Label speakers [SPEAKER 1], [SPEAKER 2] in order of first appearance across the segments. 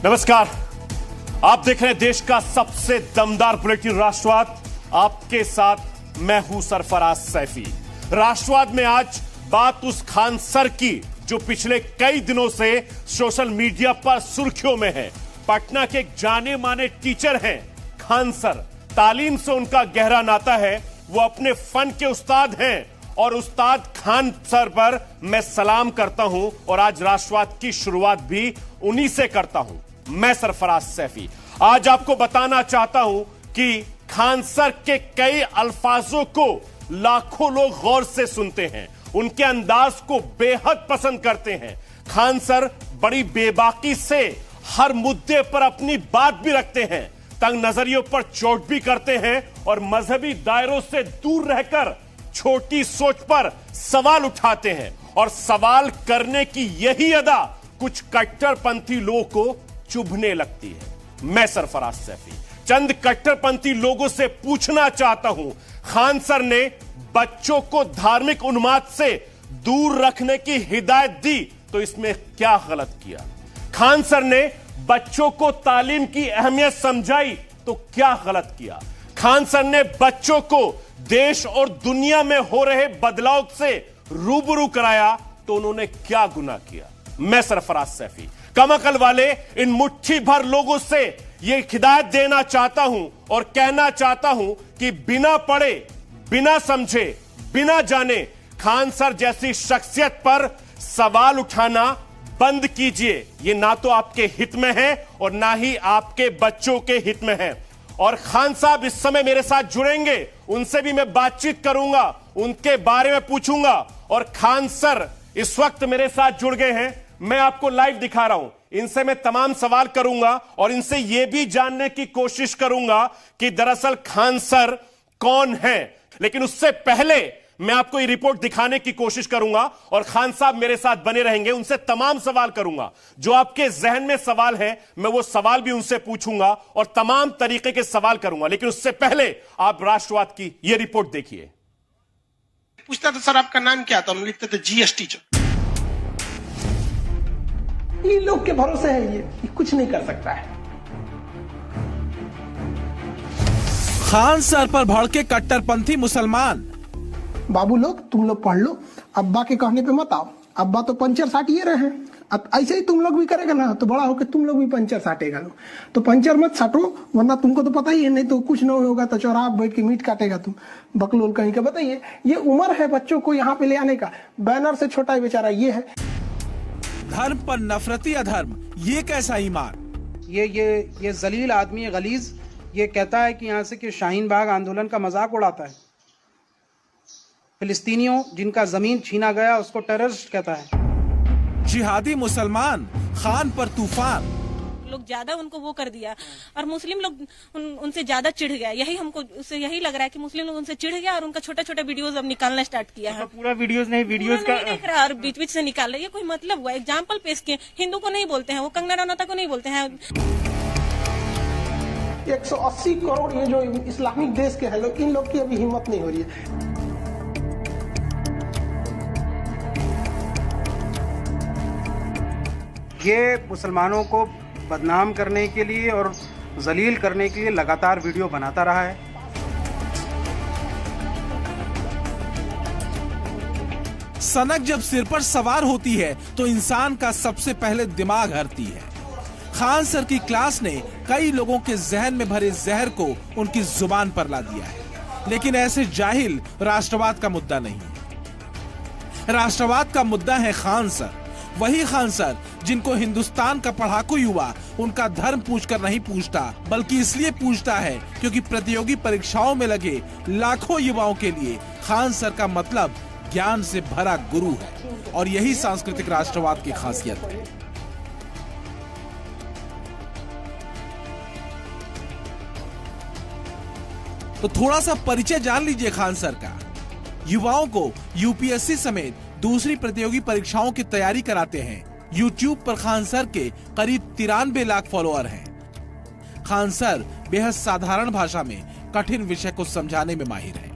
[SPEAKER 1] नमस्कार, आप देख रहे हैं देश का सबसे दमदार बुलेटिन राष्ट्रवाद। आपके साथ मैं हूं सरफराज सैफी। राष्ट्रवाद में आज बात उस खान सर की जो पिछले कई दिनों से सोशल मीडिया पर सुर्खियों में है। पटना के एक जाने माने टीचर हैं खान सर। तालीम से उनका गहरा नाता है, वो अपने फन के उस्ताद हैं और उस्ताद खान सर पर मैं सलाम करता हूं और आज राष्ट्रवाद की शुरुआत भी उन्हीं से करता हूं। मैं सरफराज सैफी आज आपको बताना चाहता हूं कि खान सर के कई अल्फाजों को लाखों लोग गौर से सुनते हैं, उनके अंदाज को बेहद पसंद करते हैं। खान सर बड़ी बेबाकी से हर मुद्दे पर अपनी बात भी रखते हैं, तंग नजरियों पर चोट भी करते हैं और मजहबी दायरों से दूर रहकर छोटी सोच पर सवाल उठाते हैं। और सवाल करने की यही अदा कुछ कट्टरपंथी लोगों को चुभने लगती है। मैं सरफराज सैफी चंद कट्टरपंथी लोगों से पूछना चाहता हूं, खान सर ने बच्चों को धार्मिक उन्माद से दूर रखने की हिदायत दी तो इसमें क्या गलत किया? खान सर ने बच्चों को तालीम की अहमियत समझाई तो क्या गलत किया? खान सर ने बच्चों को देश और दुनिया में हो रहे बदलाव से रूबरू कराया तो उन्होंने क्या गुनाह किया? मैं सरफराज सैफी कमअकल वाले इन मुट्ठी भर लोगों से यह हिदायत देना चाहता हूं और कहना चाहता हूं कि बिना पढ़े, बिना समझे, बिना जाने खान सर जैसी शख्सियत पर सवाल उठाना बंद कीजिए। यह ना तो आपके हित में है और ना ही आपके बच्चों के हित में है। और खान साहब इस समय मेरे साथ जुड़ेंगे, उनसे भी मैं बातचीत करूंगा, उनके बारे में पूछूंगा। और खान सर इस वक्त मेरे साथ जुड़ गए हैं, मैं आपको लाइव दिखा रहा हूं। इनसे मैं तमाम सवाल करूंगा और इनसे यह भी जानने की कोशिश करूंगा कि दरअसल खान सर कौन है। लेकिन उससे पहले मैं आपको ये रिपोर्ट दिखाने की कोशिश करूंगा और खान साहब मेरे साथ बने रहेंगे, उनसे तमाम सवाल करूंगा। जो आपके जहन में सवाल है मैं वो सवाल भी उनसे पूछूंगा और तमाम तरीके के सवाल करूंगा। लेकिन उससे पहले आप राष्ट्रवाद की ये रिपोर्ट देखिए।
[SPEAKER 2] पूछता था सर आपका नाम क्या था, हम लिखते थे जीएस टीचर।
[SPEAKER 3] ये लोग के भरोसे है, ये कुछ नहीं कर सकता है।
[SPEAKER 4] खान सर पर भड़के कट्टरपंथी मुसलमान।
[SPEAKER 3] बाबू लोग तुम लोग पढ़ लो, अब्बा के कहने पे मत आओ। अब्बा तो पंचर साटिए रहे हैं, अब ऐसे ही तुम लोग भी करेगा ना तो बड़ा होकर तुम लोग भी पंचर साटेगा। लो तो पंचर मत साटो, वरना तुमको तो पता ही है, नहीं तो कुछ नहीं होगा तो चौराहा बैठ के मीट काटेगा तुम, बकलोल कहीं का। बताइए, ये उम्र है बच्चों को यहाँ पे ले आने का। बैनर से छोटा ही बेचारा ये है।
[SPEAKER 4] धर्म पर नफरती अधर्म, ये कैसा ईमान?
[SPEAKER 5] ये जलील आदमी गलीज ये कहता है कि यहाँ से कि शाहीन बाग आंदोलन का मजाक उड़ाता है। फिलिस्तीनियों जिनका जमीन छीना गया उसको टेररिस्ट कहता है।
[SPEAKER 4] जिहादी मुसलमान, खान पर तूफान।
[SPEAKER 6] लोग ज्यादा उनको वो कर दिया और मुस्लिम लोग उनसे ज्यादा चिढ़ गया। यही हमको उससे यही लग रहा है कि मुस्लिम लोग उनसे चिढ़ गया और उनका छोटा छोटा वीडियोस अब निकालना स्टार्ट किया है।
[SPEAKER 7] पूरा वीडियोस नहीं, वीडियोस का
[SPEAKER 6] देख रहा है और बीच बीच से निकाल रहा है। ये कोई मतलब हुआ? एग्जाम्पल पेश किए, हिंदू को नहीं बोलते हैं, वो कंगना रनौता को नहीं बोलते हैं।
[SPEAKER 3] 180 करोड़ ये जो इस्लामिक देश के हैं लोग, इन लोग की अभी हिम्मत नहीं हो रही है।
[SPEAKER 5] ये मुसलमानों को बदनाम करने के लिए और जलील करने के लिए लगातार वीडियो बनाता रहा है।
[SPEAKER 4] सनक जब सिर पर सवार होती है तो इंसान का सबसे पहले दिमाग हरती है। खान सर की क्लास ने कई लोगों के जहन में भरे जहर को उनकी जुबान पर ला दिया है। लेकिन ऐसे जाहिल राष्ट्रवाद का मुद्दा नहीं है। राष्ट्रवाद का मुद्दा है खान सर, वही खान सर जिनको हिंदुस्तान का पढ़ाकू युवा उनका धर्म पूछकर नहीं पूछता, बल्कि इसलिए पूछता है क्योंकि प्रतियोगी परीक्षाओं में लगे लाखों युवाओं के लिए खान सर का मतलब ज्ञान से भरा गुरु है। और यही सांस्कृतिक राष्ट्रवाद की खासियत है। तो थोड़ा सा परिचय जान लीजिए खान सर का। युवाओं को यूपीएससी समेत दूसरी प्रतियोगी परीक्षाओं की तैयारी कराते हैं। YouTube पर खान सर के करीब 93 लाख फॉलोअर हैं। खान सर बेहद साधारण भाषा में कठिन विषय को समझाने में माहिर है।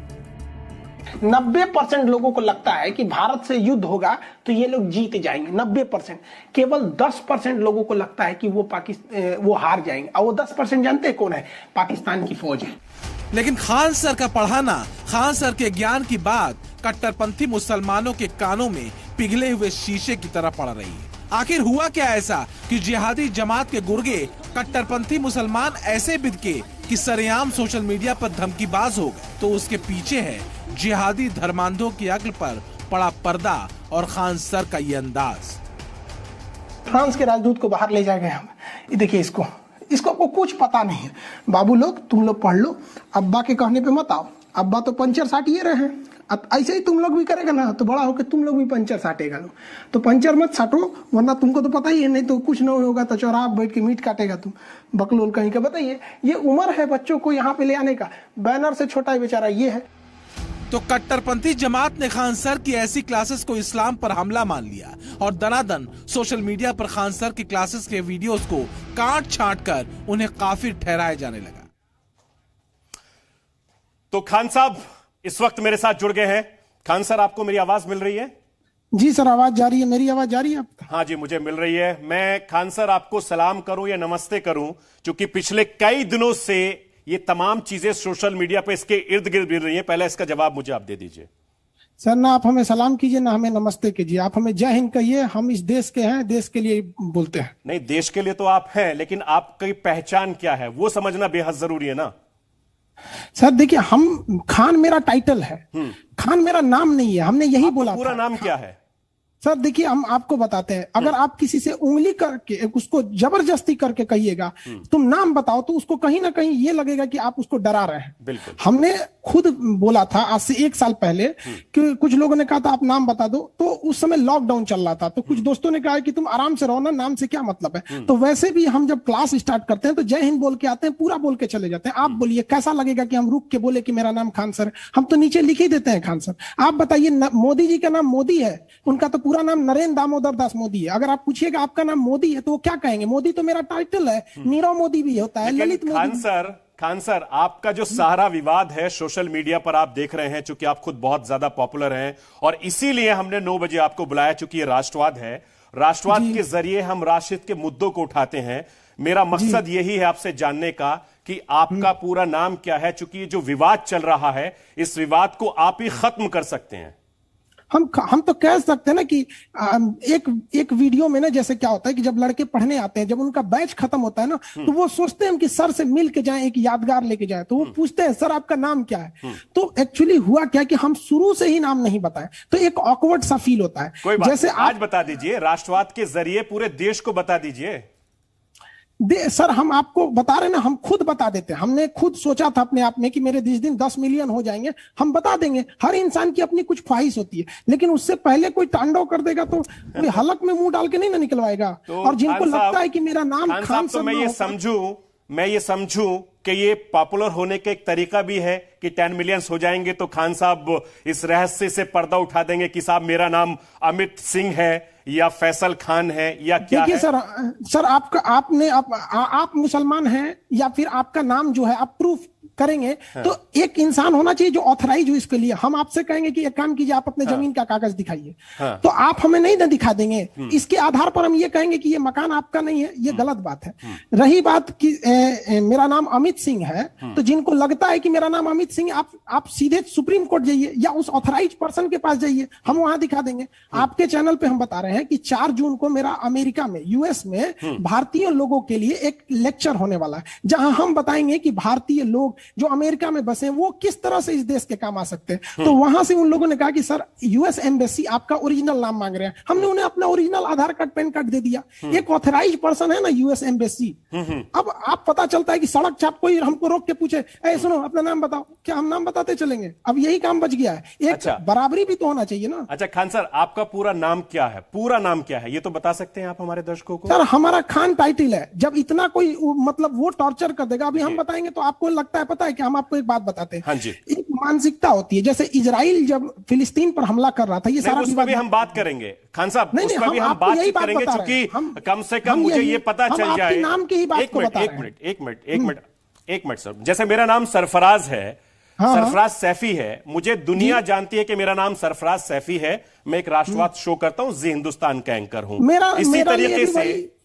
[SPEAKER 3] 90% लोगों को लगता है कि भारत से युद्ध होगा तो ये लोग जीत जाएंगे। 90%। केवल 10% लोगों को लगता है कि वो हार जाएंगे, और वो 10% जानते हैं कौन है? पाकिस्तान की फौज है।
[SPEAKER 4] लेकिन खान सर का पढ़ाना, खान सर के ज्ञान की बात कट्टरपंथी मुसलमानों के कानों में पिघले हुए शीशे की तरह पड़ रही है। आखिर हुआ क्या ऐसा कि जिहादी जमात के गुर्गे कट्टरपंथी मुसलमान ऐसे बिदके कि सरेआम सोशल मीडिया पर धमकीबाज हो गए? तो उसके पीछे है जिहादी धर्मांधों की अक्ल पर पड़ा पर्दा और खान सर का ये अंदाज।
[SPEAKER 3] फ्रांस के राजदूत को बाहर ले जाए गए हम। ये देखिए, इसको आपको कुछ पता नहीं है। बाबू लोग, तुम लोग पढ़ लो, अब्बा के कहने पे मत आओ। अब्बा तो पंचर साटिए रहे हैं, अब ऐसे ही तुम लोग भी करेगा ना तो बड़ा होकर तुम लोग भी पंचर साटेगा। लो तो पंचर मत साटो, वरना तुमको तो पता ही है, नहीं तो कुछ नहीं होगा तो चौराहा बैठ के मीट काटेगा तुम, बकलोल कहीं का। बताइए, ये उम्र है बच्चों को यहाँ पे ले आने का। बैनर से छोटा ही बेचारा ये है।
[SPEAKER 4] तो कट्टरपंथी जमात ने खान सर की ऐसी क्लासेस को इस्लाम पर हमला मान लिया और दनादन सोशल मीडिया पर खान सर की क्लासेस के वीडियोस को काट छांट कर उन्हें काफिर ठहराया जाने लगा।
[SPEAKER 1] तो खान साहब इस वक्त मेरे साथ जुड़ गए हैं। खान सर, आपको मेरी आवाज मिल रही है?
[SPEAKER 3] जी सर, आवाज जा रही है। मेरी आवाज जा रही है आपको?
[SPEAKER 1] हाँ जी, मुझे मिल रही है। मैं खान सर आपको सलाम करूं या नमस्ते करूं, क्योंकि पिछले कई दिनों से ये तमाम चीजें सोशल मीडिया पे इसके इर्द गिर्द गिर रही हैं। पहले इसका जवाब मुझे आप दे दीजिए।
[SPEAKER 3] सर, ना आप हमें सलाम कीजिए ना हमें नमस्ते कीजिए, आप हमें जय हिंद कहिए। हम इस देश के हैं, देश के लिए बोलते हैं।
[SPEAKER 1] नहीं, देश के लिए तो आप हैं, लेकिन आपकी पहचान क्या है वो समझना बेहद जरूरी है ना।
[SPEAKER 3] सर देखिए, हम खान मेरा टाइटल है, खान मेरा नाम नहीं है। हमने यही बोला।
[SPEAKER 1] पूरा नाम क्या है?
[SPEAKER 3] सर देखिए, हम आपको बताते हैं। अगर आप किसी से उंगली करके उसको जबरदस्ती करके कहिएगा तुम नाम बताओ, तो उसको कहीं ना कहीं ये लगेगा कि आप उसको डरा रहे हैं।
[SPEAKER 1] बिल्कुल।
[SPEAKER 3] हमने खुद बोला था आज से 1 साल पहले कि कुछ लोगों ने कहा था आप नाम बता दो, तो उस समय लॉकडाउन चल रहा था, तो कुछ दोस्तों ने कहा कि तुम आराम से रहो ना, नाम से क्या मतलब है। तो वैसे भी हम जब क्लास स्टार्ट करते हैं तो जय हिंद बोल के आते हैं, पूरा बोल के चले जाते हैं। आप बोलिए कैसा लगेगा कि हम रुक के बोले कि मेरा नाम खान सर? हम तो नीचे लिख ही देते हैं खान सर। आप बताइए, मोदी जी का नाम मोदी है, उनका तो पूरा नाम नरेंद्र दामोदर दास मोदी है। अगर आप पूछिएगा आपका नाम मोदी है तो वो क्या कहेंगे? मोदी तो मेरा टाइटल है। नीरव मोदी भी होता है, ललित मोदी।
[SPEAKER 1] खान सर, आपका जो सारा विवाद है सोशल मीडिया पर आप देख रहे हैं, चूंकि आप खुद बहुत ज्यादा पॉपुलर हैं और इसीलिए हमने 9 बजे आपको बुलाया, चूंकि ये राष्ट्रवाद है। राष्ट्रवाद के जरिए हम राष्ट्रहित के मुद्दों को उठाते हैं। मेरा मकसद यही है आपसे जानने का कि आपका पूरा नाम क्या है, चूंकि जो विवाद चल रहा है इस विवाद को आप ही खत्म कर सकते हैं।
[SPEAKER 3] हम तो कह सकते हैं ना कि एक वीडियो में ना, जैसे क्या होता है कि जब लड़के पढ़ने आते हैं, जब उनका बैच खत्म होता है ना, तो वो सोचते हैं कि सर से मिल के जाएं, एक यादगार लेके जाएं, तो वो पूछते हैं सर आपका नाम क्या है। तो एक्चुअली हुआ क्या कि हम शुरू से ही नाम नहीं बताए, तो एक ऑकवर्ड सा फील होता है।
[SPEAKER 1] कोई बात जैसे आज बता दीजिए, राष्ट्रवाद के जरिए पूरे देश को बता दीजिए।
[SPEAKER 3] सर हम आपको बता रहे ना, हम खुद बता देते हैं। हमने खुद सोचा था अपने आप में कि मेरे जिस दिन 10 मिलियन हो जाएंगे हम बता देंगे। हर इंसान की अपनी कुछ ख्वाहिश होती है, लेकिन उससे पहले कोई तांडव कर देगा तो कोई हलक में मुंह डाल के नहीं ना निकलवाएगा।
[SPEAKER 1] तो
[SPEAKER 3] और जिनको लगता है कि मेरा नाम खान
[SPEAKER 1] तो मैं ये समझूं कि ये पॉपुलर होने का एक तरीका भी है कि 10 मिलियंस हो जाएंगे तो खान साहब इस रहस्य से पर्दा उठा देंगे कि साहब मेरा नाम अमित सिंह है या फैसल खान है या क्या है?
[SPEAKER 3] सर आप मुसलमान हैं या फिर आपका नाम जो है आप प्रूफ करेंगे। हाँ। तो एक इंसान होना चाहिए जो ऑथराइज हो इसके लिए। हम आपसे कहेंगे कि एक काम कीजिए, आप अपने जमीन का कागज दिखाइए। हाँ। तो आप हमें नहीं ना दिखा देंगे, इसके आधार पर हम ये कहेंगे कि ये मकान आपका नहीं है, ये गलत बात है। रही बात कि मेरा नाम अमित सिंह है, तो जिनको लगता है कि मेरा नाम अमित सिंह, आप सीधे सुप्रीम कोर्ट जाइए या उस ऑथराइज पर्सन के पास जाइए, हम वहां दिखा देंगे। आपके चैनल पे हम बता रहे हैं कि 4 जून को मेरा अमेरिका में, यूएस में भारतीय लोगों के लिए एक लेक्चर होने वाला है, जहां हम बताएंगे कि भारतीय लोग जो अमेरिका में बसे वो किस तरह से इस देश के काम आ सकते हैं। तो वहां से उन लोगों ने कहा कि सर यूएस एम्बेसी आपका ओरिजिनल नाम मांग रहे हैं। हमने उन्हें अपना ओरिजिनल आधार कार्ड, पैन कार्ड दे दिया। एक ऑथराइज पर्सन है ना यूएस एम्बेसी। अब आप पता चलता है कि सड़क छाप कोई हमको रोक के पूछे, ए सुनो अपना नाम बताओ, क्या हम नाम बताते चलेंगे? अब यही काम बच गया है। एक बराबरी भी तो होना चाहिए ना।
[SPEAKER 1] अच्छा खान सर, आपका पूरा नाम क्या है? पूरा नाम क्या है ये तो बता सकते हैं आप हमारे दर्शकों को?
[SPEAKER 3] सर हमारा खान टाइटल है। जब इतना कोई मतलब वो टॉर्चर कर देगा, अभी हम बताएंगे तो आपको लगता है, पता है कि हम आपको एक बात बताते हैं।
[SPEAKER 1] हाँ जी।
[SPEAKER 3] एक मानसिकता होती है, जैसे इजराइल जब फिलिस्तीन पर हमला कर रहा था, ये सारा
[SPEAKER 1] उसमें भी हम बात करेंगे खान साहब, उसमें भी हम बात करेंगे, क्योंकि कम से कम मुझे ये पता चल जाए।
[SPEAKER 3] नाम की ही बात को बता रहे हैं।
[SPEAKER 1] एक मिनट सर, जैसे मेरा नाम सरफराज है, सरफराज सैफी है, मुझे दुनिया जानती है कि मेरा नाम सरफराज सैफी है। मैं एक राष्ट्रवाद शो करता हूं, जी हिंदुस्तान का एंकर हूं।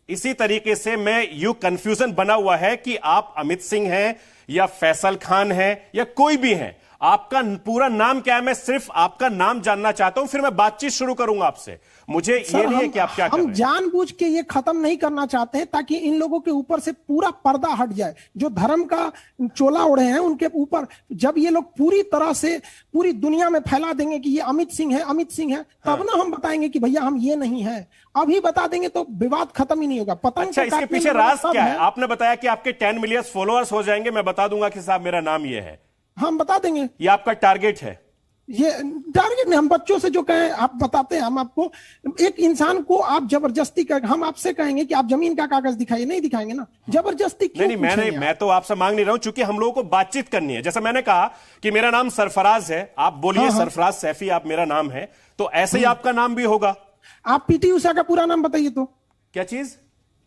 [SPEAKER 1] इसी तरीके से मैं यू कंफ्यूजन बना हुआ है कि आप अमित सिंह हैं या फैसल खान हैं या कोई भी हैं। आपका पूरा नाम क्या है? मैं सिर्फ आपका नाम जानना चाहता हूं, फिर मैं बातचीत शुरू करूंगा आपसे। मुझे ये नहीं है कि आप क्या कर रहे हैं।
[SPEAKER 3] हम जानबूझ के ये खत्म नहीं करना चाहते हैं ताकि इन लोगों के ऊपर से पूरा पर्दा हट जाए। जो धर्म का चोला ओढ़े हैं उनके ऊपर जब ये लोग पूरी तरह से पूरी दुनिया में फैला देंगे कि ये अमित सिंह है, अमित सिंह है, तब ना हम बताएंगे कि भैया हम ये नहीं है। अभी बता देंगे तो विवाद खत्म ही नहीं होगा। पता
[SPEAKER 1] अच्छा, इसके पीछे राज क्या है? आपने बताया कि आपके 10 मिलियन फॉलोअर्स हो जाएंगे, मैं बता दूंगा कि साहब मेरा नाम ये है।
[SPEAKER 3] हम बता देंगे।
[SPEAKER 1] ये आपका टारगेट है?
[SPEAKER 3] ये टारगेट नहीं, हम बच्चों से जो कहें आप बताते हैं। हम आपको एक इंसान को आप जबरदस्ती कर, हम आपसे कहेंगे कि आप जमीन का कागज दिखाइए, नहीं दिखाएंगे ना। जबरदस्ती क्यों?
[SPEAKER 1] नहीं, मैं तो आपसे मांग नहीं रहा हूं, चूंकि हम लोगों को बातचीत करनी है। जैसा मैंने कहा कि मेरा नाम सरफराज है, आप बोलिए सरफराज सैफी आप मेरा नाम है, तो ऐसे ही आपका नाम भी होगा।
[SPEAKER 3] आप पीटी उषा का पूरा नाम बताइए तो।
[SPEAKER 1] क्या चीज?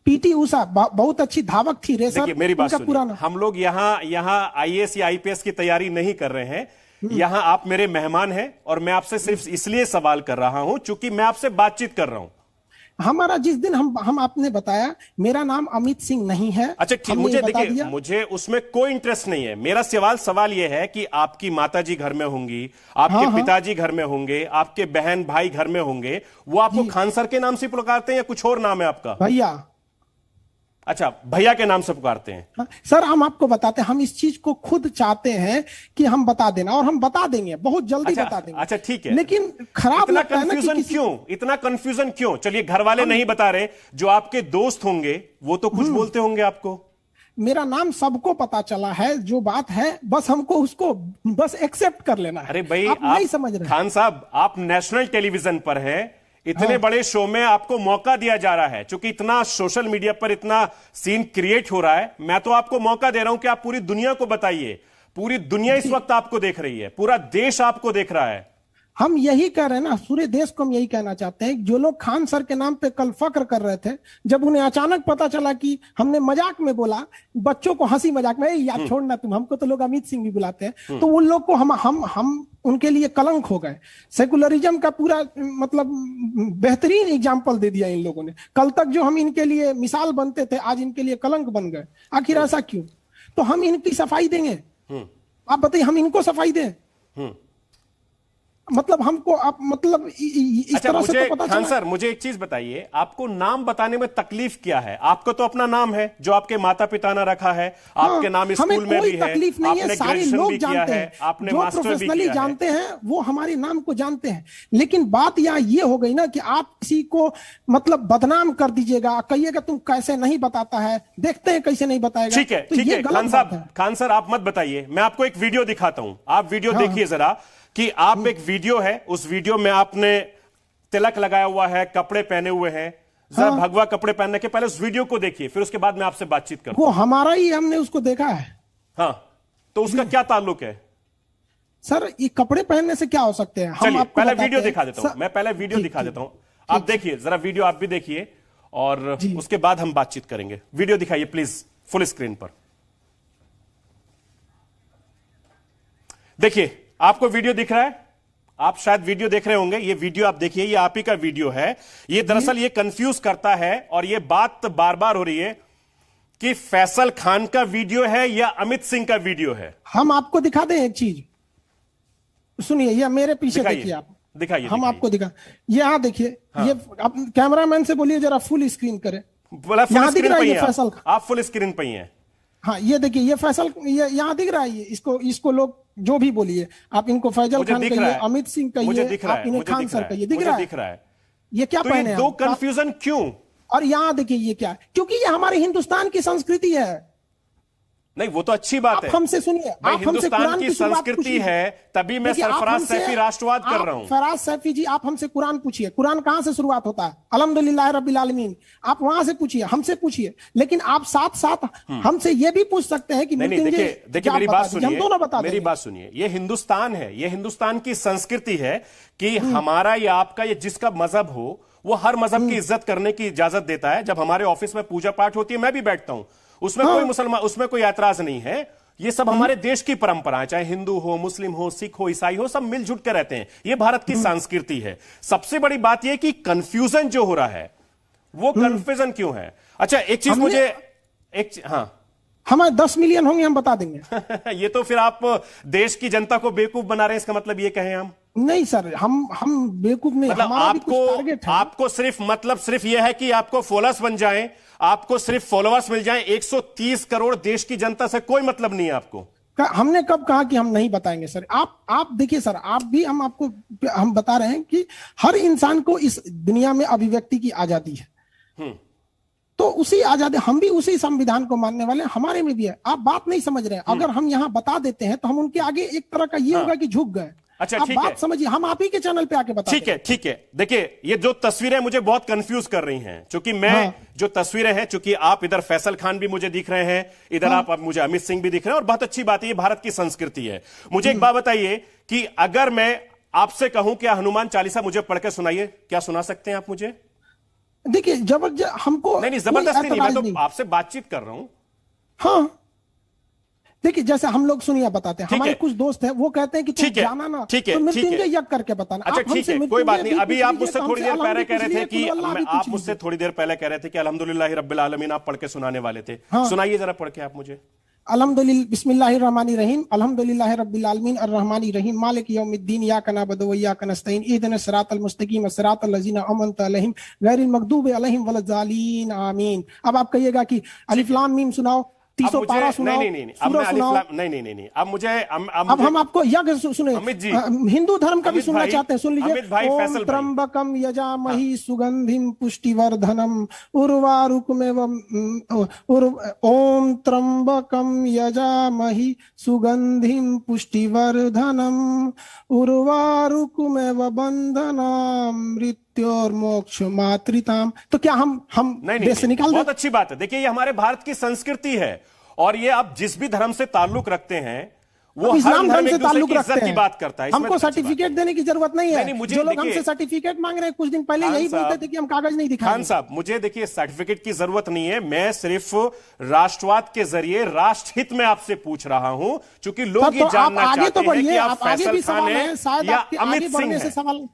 [SPEAKER 3] पीटी उषा बहुत अच्छी धावक थी, रेसर।
[SPEAKER 1] देखिए मेरी बात सुनिए, हम लोग यहाँ आईएएस या आईपीएस की तैयारी नहीं कर रहे हैं। यहां आप मेरे मेहमान हैं और मैं आपसे सिर्फ इसलिए सवाल कर रहा हूं चूंकि मैं आपसे बातचीत कर रहा हूं।
[SPEAKER 3] हमारा जिस दिन हम आपने बताया मेरा नाम अमित सिंह नहीं है।
[SPEAKER 1] अच्छा ठीक, मुझे देखिए, मुझे उसमें कोई इंटरेस्ट नहीं है। मेरा सवाल यह है कि आपकी माताजी घर में होंगी, आपके पिताजी घर में होंगे, आपके बहन भाई घर में होंगे, वो आपको खान सर के नाम से पुकारते हैं या कुछ और नाम है आपका?
[SPEAKER 3] भैया।
[SPEAKER 1] अच्छा, भैया के नाम से पुकारते हैं?
[SPEAKER 3] सर हम आपको बताते हैं, हम इस चीज को खुद चाहते हैं कि हम बता देना, और हम बता देंगे, बहुत जल्दी बता देंगे।
[SPEAKER 1] अच्छा ठीक है,
[SPEAKER 3] लेकिन खराब लगता है ना कि
[SPEAKER 1] इतना कंफ्यूजन क्यों? चलिए घर वाले नहीं बता रहे, जो आपके दोस्त होंगे वो तो कुछ बोलते होंगे आपको।
[SPEAKER 3] मेरा नाम सबको पता चला है, जो बात है बस हमको उसको बस एक्सेप्ट कर लेना है।
[SPEAKER 1] अरे भाई
[SPEAKER 3] आप नहीं समझ रहे
[SPEAKER 1] खान साहब, आप नेशनल टेलीविजन पर है, इतने बड़े शो में आपको मौका दिया जा रहा है। क्योंकि इतना सोशल मीडिया पर इतना सीन क्रिएट हो रहा है, मैं तो आपको मौका दे रहा हूं कि आप पूरी दुनिया को बताइए। पूरी दुनिया इस वक्त आपको देख रही है, पूरा देश आपको देख रहा है।
[SPEAKER 3] हम यही कह रहे हैं ना, पूरे देश को हम यही कहना चाहते हैं। जो लोग खान सर के नाम पे कल फक्र कर रहे थे, जब उन्हें अचानक पता चला कि हमने मजाक में बोला, बच्चों को हंसी मजाक में, यार छोड़ना तुम, हमको तो लोग अमित सिंह भी बुलाते हैं, तो उन लोग को हम उनके लिए कलंक हो गए। सेकुलरिज्म का पूरा मतलब बेहतरीन एग्जाम्पल दे दिया इन लोगों ने। कल तक जो हम इनके लिए मिसाल बनते थे, आज इनके लिए कलंक बन गए। आखिर ऐसा क्यों? तो हम इनकी सफाई देंगे। आप बताइए, हम इनको सफाई दें? मतलब हमको आप मतलब इस तरह से तो पता
[SPEAKER 1] चला। सर मुझे एक चीज बताइए, आपको नाम बताने में तकलीफ क्या है? आपको तो अपना नाम है जो आपके माता पिता ने रखा है, आपके नाम स्कूल में भी है,
[SPEAKER 3] तकलीफ नहीं है, सारे लोग जानते हैं,
[SPEAKER 1] आपने
[SPEAKER 3] जो प्रोफेशनली जानते हैं वो हमारे नाम को जानते हैं। लेकिन बात यहाँ ये हो गई ना कि आप किसी को मतलब बदनाम कर दीजिएगा, कहिएगा तुम कैसे नहीं बताता है, देखते हैं कैसे नहीं बताएगा।
[SPEAKER 1] ठीक है, ठीक है खान सर आप मत बताइए, मैं आपको एक वीडियो दिखाता हूं, आप वीडियो देखिए जरा कि आप एक वीडियो है, उस वीडियो में आपने तिलक लगाया हुआ है, कपड़े पहने हुए हैं। जरा भगवा कपड़े पहनने के पहले उस वीडियो को देखिए, फिर उसके बाद मैं आपसे बातचीत करूंगा।
[SPEAKER 3] वो हमारा ही, हमने उसको देखा है।
[SPEAKER 1] हाँ, तो उसका क्या ताल्लुक है?
[SPEAKER 3] सर ये कपड़े पहनने से क्या हो सकते हैं?
[SPEAKER 1] चलिए पहले वीडियो दिखा देता हूं, मैं पहले वीडियो दिखा देता हूं, आप देखिए जरा वीडियो, आप भी देखिए और उसके बाद हम बातचीत करेंगे। वीडियो दिखाइए प्लीज फुल स्क्रीन पर। देखिए, आपको वीडियो दिख रहा है, आप शायद वीडियो देख रहे होंगे। ये वीडियो आप देखिए, ये आप ही का वीडियो है। ये दरअसल ये कंफ्यूज करता है और ये बात बार बार हो रही है कि फैसल खान का वीडियो है या अमित सिंह का वीडियो है।
[SPEAKER 3] हम आपको दिखा दें एक चीज, सुनिए, ये मेरे पीछे देखिए, आप
[SPEAKER 1] दिखाइए,
[SPEAKER 3] हम आपको दिखा, ये यहां देखिए। ये आप कैमरामैन से बोलिए जरा फुल स्क्रीन करें।
[SPEAKER 1] यहां दिख रहा है फैसल, आप फुल स्क्रीन पे ही हैं।
[SPEAKER 3] हाँ ये देखिए, ये फैसल, ये यहां दिख रहा है। इसको लोग जो भी बोलिए, आप इनको फैजल खान कहिए, अमित सिंह कहिए, आप इन्हें खान सर कहिए, दिख रहा है। ये क्या पहने हैं?
[SPEAKER 1] दो कंफ्यूजन क्यों?
[SPEAKER 3] और यहां देखिए ये क्या है? क्योंकि ये हमारे हिंदुस्तान की संस्कृति है।
[SPEAKER 1] नहीं, वो तो अच्छी बात है।
[SPEAKER 3] हमसे सुनिए, आप
[SPEAKER 1] हिंदुस्तान की संस्कृति है, तभी मैं सरफराज सैफी राष्ट्रवाद कर रहा हूं।
[SPEAKER 3] फराज सैफी जी, आप हमसे कुरान पूछिए, कुरान कहां से शुरुआत होता है? अल्हम्दुलिल्लाह रब्बिल आलमीन। आप वहां से पूछिए, हमसे पूछिए, लेकिन आप साथ साथ हमसे यह भी पूछ सकते हैं कि
[SPEAKER 1] देखिए मेरी बात सुनिए, मेरी बात सुनिए। ये हिंदुस्तान है, ये हिंदुस्तान की संस्कृति है कि हमारा या आपका, ये जिसका मजहब हो, वो हर मजहब की इज्जत करने की इजाजत देता है। जब हमारे ऑफिस में पूजा पाठ होती है, मैं भी बैठता हूं, उसमें कोई मुसलमान, उसमें कोई ऐतराज नहीं है। ये सब हमारे देश की परंपरा है, चाहे हिंदू हो, मुस्लिम हो, सिख हो, ईसाई हो, सब मिलजुल के रहते हैं। ये भारत की संस्कृति है। सबसे बड़ी बात यह कि कंफ्यूजन जो हो रहा है वो कंफ्यूजन क्यों है? अच्छा, एक चीज मुझे हाँ,
[SPEAKER 3] हमारे 10 मिलियन होंगे, हम बता देंगे।
[SPEAKER 1] ये तो फिर आप देश की जनता को बेवकूफ बना रहे हैं, इसका मतलब ये कहें हम?
[SPEAKER 3] नहीं सर, हम बेवकूफ नहीं,
[SPEAKER 1] मतलब
[SPEAKER 3] हमारा भी कुछ टारगेट है।
[SPEAKER 1] आपको सिर्फ यह है कि आपको फॉलोअर्स बन जाएं, आपको सिर्फ फॉलोअर्स मिल जाएं। 130 करोड़ देश की जनता से कोई मतलब नहीं है आपको।
[SPEAKER 3] हमने कब कहा कि हम नहीं बताएंगे सर? आप देखिए सर, हम बता रहे हैं कि हर इंसान को इस दुनिया में अभिव्यक्ति की आजादी है। तो उसी आजादी, हम भी उसी संविधान को मानने वाले हैं, हमारे में भी है। आप बात नहीं समझ रहे हैं। अगर हम यहाँ बता देते हैं तो हम उनके आगे एक तरह का ये होगा कि झुक गए।
[SPEAKER 1] अच्छा,
[SPEAKER 3] आप
[SPEAKER 1] ठीक है,
[SPEAKER 3] बात समझिए, हम आप ही के चैनल पे आके बता
[SPEAKER 1] ठीक है। देखिए, ये जो तस्वीरें मुझे बहुत कंफ्यूज कर रही हैं, क्योंकि मैं जो तस्वीरें हैं, चूंकि आप इधर फैसल खान भी मुझे दिख रहे हैं, इधर आप मुझे अमित सिंह भी दिख रहे हैं, और बहुत अच्छी बात है, ये भारत की संस्कृति है। मुझे एक बात बताइए कि अगर मैं आपसे कहूं कि हनुमान चालीसा मुझे पढ़ के सुनाइए, क्या सुना सकते हैं आप मुझे?
[SPEAKER 3] देखिए, हमको
[SPEAKER 1] नहीं, जबरदस्ती नहीं, मैं तो आपसे बातचीत कर रहा हूं।
[SPEAKER 3] हाँ, देखिए, जैसे हम लोग सुनिए बताते हैं, हमारे कुछ दोस्त हैं, वो कहते हैं कि तुम जाना ना, तो मृत्युंजय यज्ञ करके बताना।
[SPEAKER 1] अच्छा, ठीक है, कोई बात नहीं। अभी आप मुझसे थोड़ी देर पहले कह रहे थे कि आप मुझसे थोड़ी देर पहले कह रहे थे कि अल्हम्दुलिल्लाह रब्बिल आलमीन आप पढ़ के सुनाने वाले थे। सुनाइए जरा पढ़ के आप मुझे।
[SPEAKER 3] अल्हम्दुलिल्लाह बिस्मिल्लाहिर रहमानिर रहीम अल्हम्दुलिल्लाह रब्बिल आलमीन अर्रहमानिर रहीम मालिक यौमिद्दीन इय्याका नअबुदु व इय्याका नस्तईन इहदिनस सिरातल मुस्तकीम सिरातल लज़ीना अनअमता अलैहिम गैरिल मग़दूबि अलैहिम वलज़ालीन आमीन। अब आप कहिएगा कि अलिफ लाम मीम सुनाओ, 300 पारा सुनाओ, सूरह सुनाओ।
[SPEAKER 1] नहीं, अब मुझे
[SPEAKER 3] अब हम आपको यज्ञ सुने, हिंदू धर्म का भी सुनना चाहते हैं, सुन लीजिए।
[SPEAKER 1] ओम
[SPEAKER 3] त्र्यंबकम यजामहि सुगंधिम पुष्टिवर्धनम उर्वारुकमेव ओम त्र्यंबकम यजामहि सुगंधिम पुष्टिवर्धनम उर्वारुकमेव बंधनाम मृत्योर मोक्ष मातृताम। तो क्या हम देश से निकाल दें?
[SPEAKER 1] बहुत अच्छी बात है। देखिए, ये हमारे भारत की संस्कृति है, और ये आप जिस भी धर्म से ताल्लुक रखते हैं वो
[SPEAKER 3] इस्लाम धर्म से ताल्लुक रखते हैं,
[SPEAKER 1] की बात करता है।
[SPEAKER 3] हमको सर्टिफिकेट देने की जरूरत नहीं है।
[SPEAKER 1] मुझे
[SPEAKER 3] जो लोग हमसे सर्टिफिकेट मांग रहे हैं, कुछ दिन पहले यही बोलते थे कि हम कागज नहीं दिखाएंगे।
[SPEAKER 1] खान साहब, मुझे देखिए सर्टिफिकेट की जरूरत नहीं है, मैं सिर्फ राष्ट्रवाद के जरिए राष्ट्रहित में आपसे पूछ रहा हूं, क्योंकि लोग ये जानना चाहते हैं कि आप फैसल खान हैं या अमित सिंह हैं।